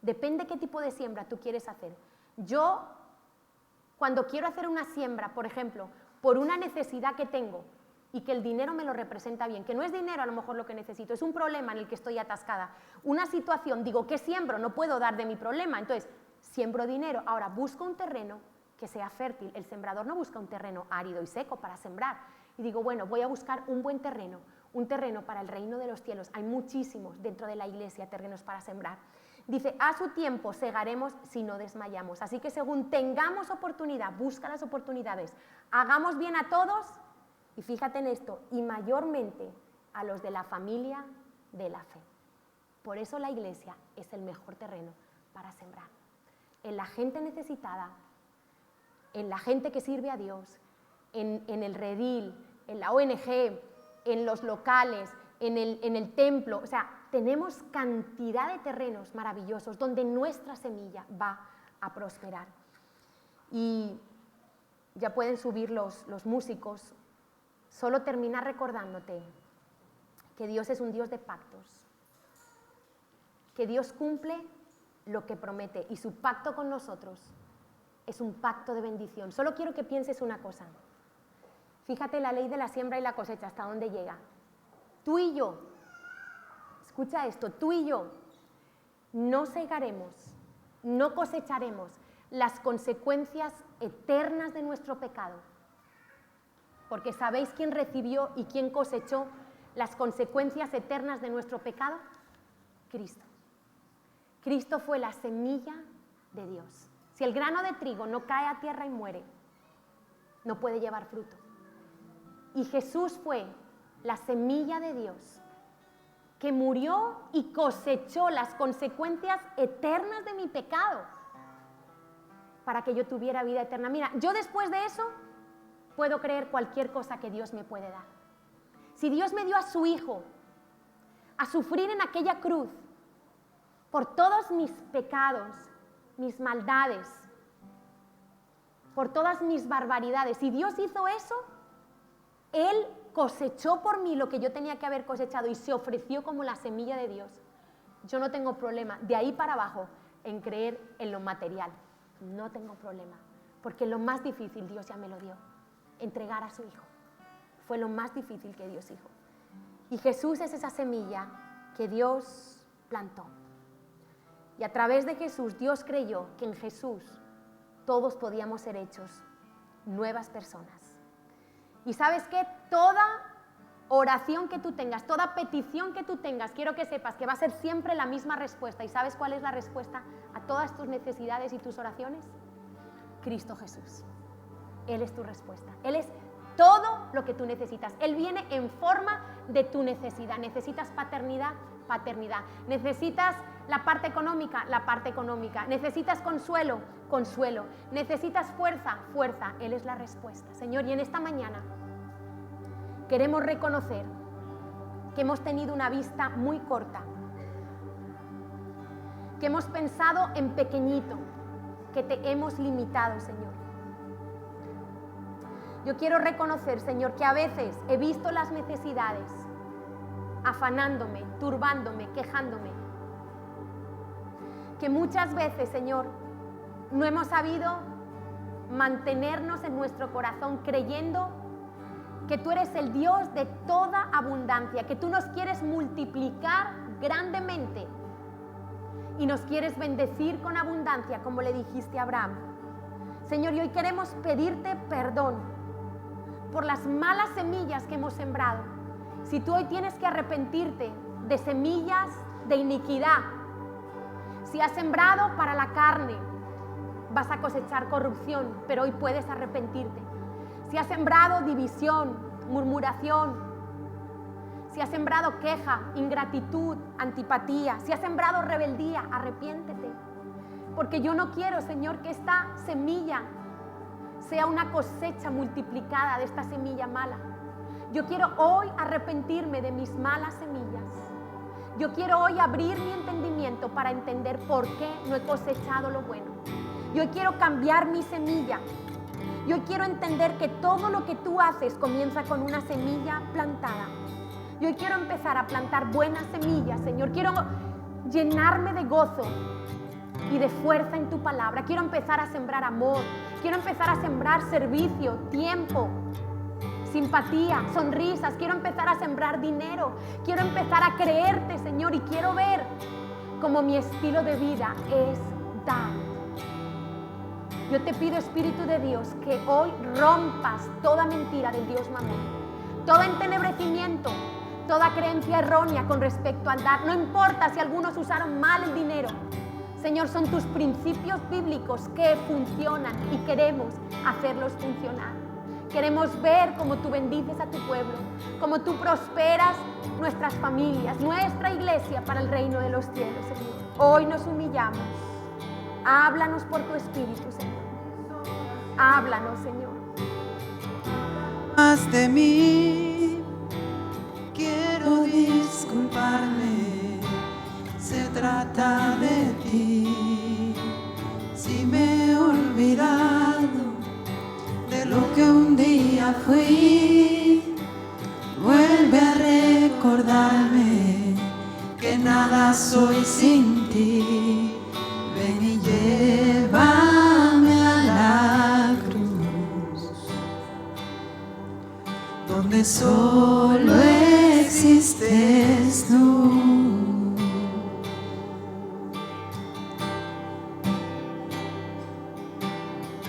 Depende qué tipo de siembra tú quieres hacer. Yo, cuando quiero hacer una siembra, por ejemplo, por una necesidad que tengo y que el dinero me lo representa bien, que no es dinero a lo mejor lo que necesito, es un problema en el que estoy atascada, una situación, digo, ¿qué siembro? No puedo dar de mi problema, entonces siembro dinero. Ahora busco un terreno que sea fértil. El sembrador no busca un terreno árido y seco para sembrar. Y digo, bueno, voy a buscar un buen terreno, un terreno para el reino de los cielos. Hay muchísimos dentro de la iglesia terrenos para sembrar. Dice, a su tiempo segaremos si no desmayamos. Así que según tengamos oportunidad, busca las oportunidades, hagamos bien a todos, y fíjate en esto, y mayormente a los de la familia de la fe. Por eso la iglesia es el mejor terreno para sembrar. En la gente necesitada, en la gente que sirve a Dios, en el redil, en la ONG, en los locales, en el templo. O sea, tenemos cantidad de terrenos maravillosos donde nuestra semilla va a prosperar. Y ya pueden subir los músicos. Solo terminar recordándote que Dios es un Dios de pactos, que Dios cumple lo que promete y su pacto con nosotros es un pacto de bendición. Solo quiero que pienses una cosa. Fíjate la ley de la siembra y la cosecha, hasta dónde llega. Tú y yo, escucha esto, tú y yo no segaremos, no cosecharemos las consecuencias eternas de nuestro pecado. Porque ¿sabéis quién recibió y quién cosechó las consecuencias eternas de nuestro pecado? Cristo. Cristo fue la semilla de Dios. Si el grano de trigo no cae a tierra y muere, no puede llevar fruto. Y Jesús fue la semilla de Dios que murió y cosechó las consecuencias eternas de mi pecado para que yo tuviera vida eterna. Mira, yo después de eso puedo creer cualquier cosa que Dios me puede dar. Si Dios me dio a su Hijo a sufrir en aquella cruz por todos mis pecados, mis maldades, por todas mis barbaridades, si Dios hizo eso, Él cosechó por mí lo que yo tenía que haber cosechado y se ofreció como la semilla de Dios. Yo no tengo problema de ahí para abajo en creer en lo material. No tengo problema, porque lo más difícil Dios ya me lo dio. Entregar a su Hijo. Fue lo más difícil que Dios hizo. Y Jesús es esa semilla que Dios plantó. Y a través de Jesús, Dios creyó que en Jesús todos podíamos ser hechos nuevas personas. Y ¿sabes qué? Toda oración que tú tengas, toda petición que tú tengas, quiero que sepas que va a ser siempre la misma respuesta. ¿Y sabes cuál es la respuesta a todas tus necesidades y tus oraciones? Cristo Jesús. Él es tu respuesta. Él es todo lo que tú necesitas. Él viene en forma de tu necesidad. Necesitas paternidad, paternidad. Necesitas la parte económica, la parte económica. Necesitas consuelo, consuelo. Necesitas fuerza, fuerza. Él es la respuesta. Señor, y en esta mañana queremos reconocer que hemos tenido una vista muy corta, que hemos pensado en pequeñito, que te hemos limitado, Señor. Yo quiero reconocer, Señor, que a veces he visto las necesidades afanándome, turbándome, quejándome. Que muchas veces, Señor, no hemos sabido mantenernos en nuestro corazón creyendo que tú eres el Dios de toda abundancia, que tú nos quieres multiplicar grandemente y nos quieres bendecir con abundancia, como le dijiste a Abraham. Señor, y hoy queremos pedirte perdón por las malas semillas que hemos sembrado. Si tú hoy tienes que arrepentirte de semillas de iniquidad. Si has sembrado para la carne, vas a cosechar corrupción, pero hoy puedes arrepentirte. Si has sembrado división, murmuración, si has sembrado queja, ingratitud, antipatía, si has sembrado rebeldía, arrepiéntete. Porque yo no quiero, Señor, que esta semilla sea una cosecha multiplicada de esta semilla mala. Yo quiero hoy arrepentirme de mis malas semillas. Yo quiero hoy abrir mi entendimiento para entender por qué no he cosechado lo bueno. Yo quiero cambiar mi semilla. Yo quiero entender que todo lo que tú haces comienza con una semilla plantada. Yo quiero empezar a plantar buenas semillas, Señor. Quiero llenarme de gozo y de fuerza en tu palabra. Quiero empezar a sembrar amor. Quiero empezar a sembrar servicio, tiempo, simpatía, sonrisas. Quiero empezar a sembrar dinero. Quiero empezar a creerte, Señor, y quiero ver cómo mi estilo de vida es dar. Yo te pido, Espíritu de Dios, que hoy rompas toda mentira del Dios Mamón, todo entenebrecimiento, toda creencia errónea con respecto al dar. No importa si algunos usaron mal el dinero. Señor, son tus principios bíblicos que funcionan y queremos hacerlos funcionar. Queremos ver cómo tú bendices a tu pueblo, cómo tú prosperas nuestras familias, nuestra iglesia para el reino de los cielos, Señor. Hoy nos humillamos. Háblanos por tu Espíritu, Señor. Háblanos, Señor. Más de mí, quiero disculparme. Se trata de ti. Si me he olvidado de lo que un día fui, vuelve a recordarme que nada soy sin ti. Ven y llévame a la cruz, donde solo existes tú.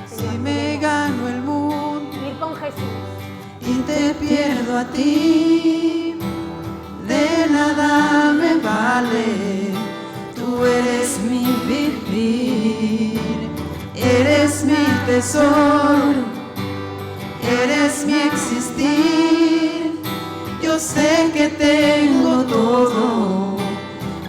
Si me gano el mundo, Ir con Jesús. y te pierdo a ti, de nada me vale. Tú eres mi vivir, eres mi tesoro, eres mi existir. Yo sé que tengo todo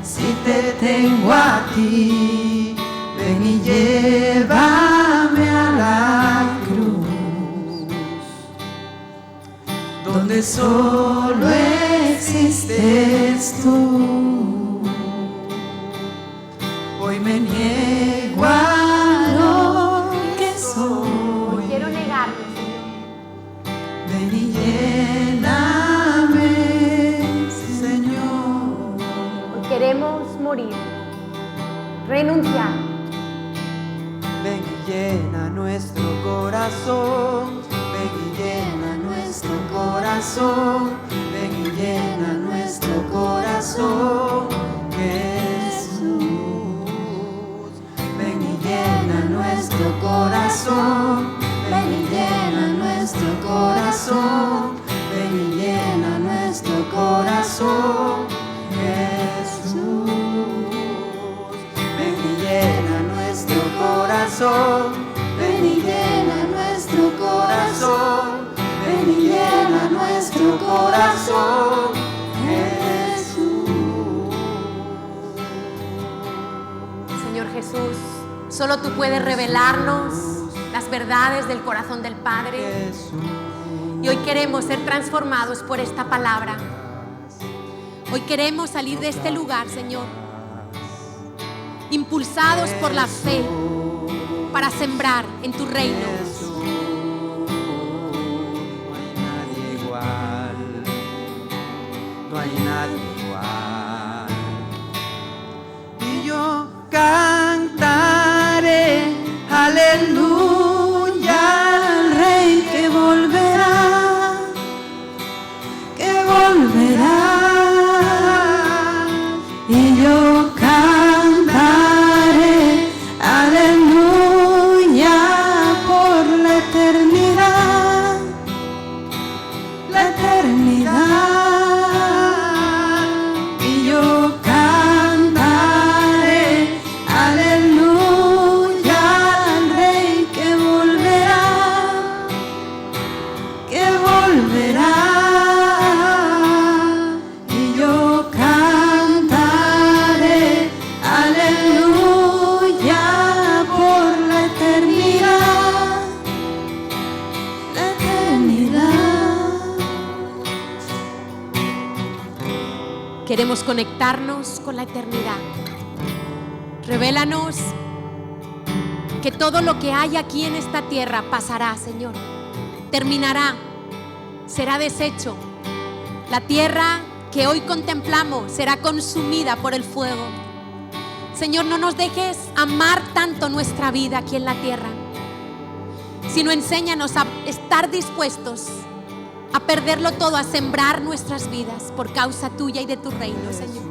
si te tengo a ti. Ven y llévame a la cruz, donde solo existes tú. Hoy me niego a lo que soy. Quiero negarme, Señor. Ven y lléname, Señor. Hoy queremos morir, renunciar. Ven y llena nuestro corazón. Ven y llena nuestro corazón. Ven y llena nuestro corazón, Jesús. Ven y llena nuestro corazón. Ven y llena nuestro corazón. Ven y llena nuestro corazón, Jesús. Ven y llena nuestro corazón. Ven y llena nuestro corazón. Ven y llena nuestro corazón, Jesús. Señor Jesús, solo tú puedes revelarnos las verdades del corazón del Padre. Y hoy queremos ser transformados por esta palabra. Hoy queremos salir de este lugar, Señor, impulsados por la fe para sembrar en tu reino. No hay nadie igual. Y yo cantaré aleluya al Rey que volverá, y yo cantaré aleluya por la eternidad, Queremos conectarnos con la eternidad. Revélanos que todo lo que hay aquí en esta tierra pasará, Señor. Terminará, será deshecho. La tierra que hoy contemplamos será consumida por el fuego. Señor, no nos dejes amar tanto nuestra vida aquí en la tierra, sino enséñanos a estar dispuestos a perderlo todo, a sembrar nuestras vidas por causa tuya y de tu reino, Señor.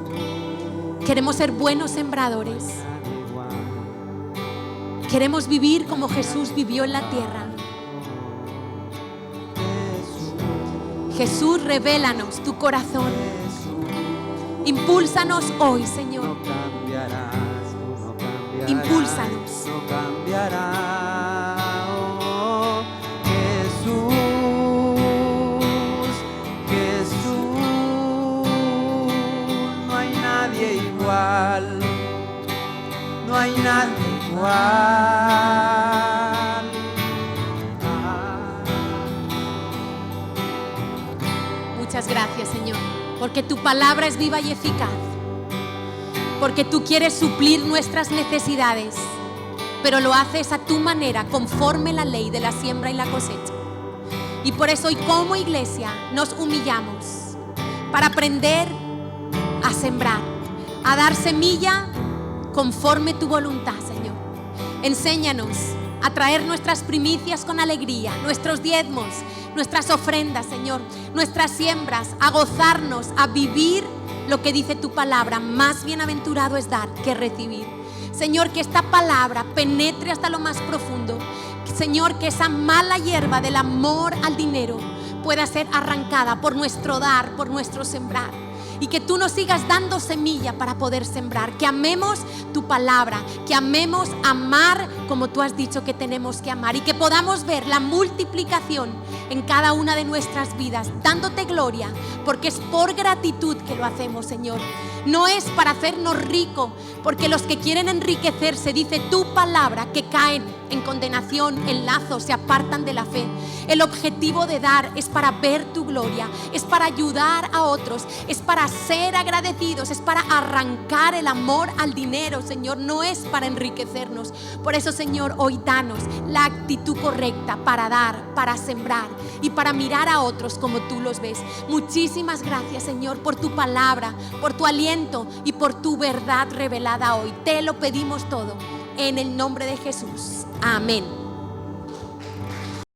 Queremos ser buenos sembradores. Queremos vivir como Jesús vivió en la tierra. Jesús, revélanos tu corazón. Impúlsanos hoy, Señor. Impúlsanos. No cambiará, oh, Jesús, no hay nadie igual, no hay nadie igual. Muchas gracias, Señor, porque tu palabra es viva y eficaz, porque tú quieres suplir nuestras necesidades, pero lo haces a tu manera, conforme la ley de la siembra y la cosecha. Y por eso hoy como iglesia nos humillamos para aprender a sembrar, a dar semilla conforme tu voluntad, Señor. Enséñanos a traer nuestras primicias con alegría, nuestros diezmos, nuestras ofrendas, Señor, nuestras siembras, a gozarnos, a vivir lo que dice tu palabra. Más bienaventurado es dar que recibir. Señor, que esta palabra penetre hasta lo más profundo. Señor, que esa mala hierba del amor al dinero pueda ser arrancada por nuestro dar, por nuestro sembrar. Y que tú nos sigas dando semilla para poder sembrar. Que amemos tu palabra, que amemos amar como tú has dicho que tenemos que amar. Y que podamos ver la multiplicación en cada una de nuestras vidas, dándote gloria, porque es por gratitud que lo hacemos, Señor. No es para hacernos ricos, porque los que quieren enriquecerse, dice tu palabra, que caen en condenación, en lazos, se apartan de la fe. El objetivo de dar es para ver tu gloria, es para ayudar a otros, es para ser agradecidos, es para arrancar el amor al dinero, Señor, no es para enriquecernos. Por eso, Señor, hoy danos la actitud correcta para dar, para sembrar y para mirar a otros como tú los ves. Muchísimas gracias, Señor, por tu palabra, por tu aliento y por tu verdad revelada hoy. Te lo pedimos todo en el nombre de Jesús. Amén.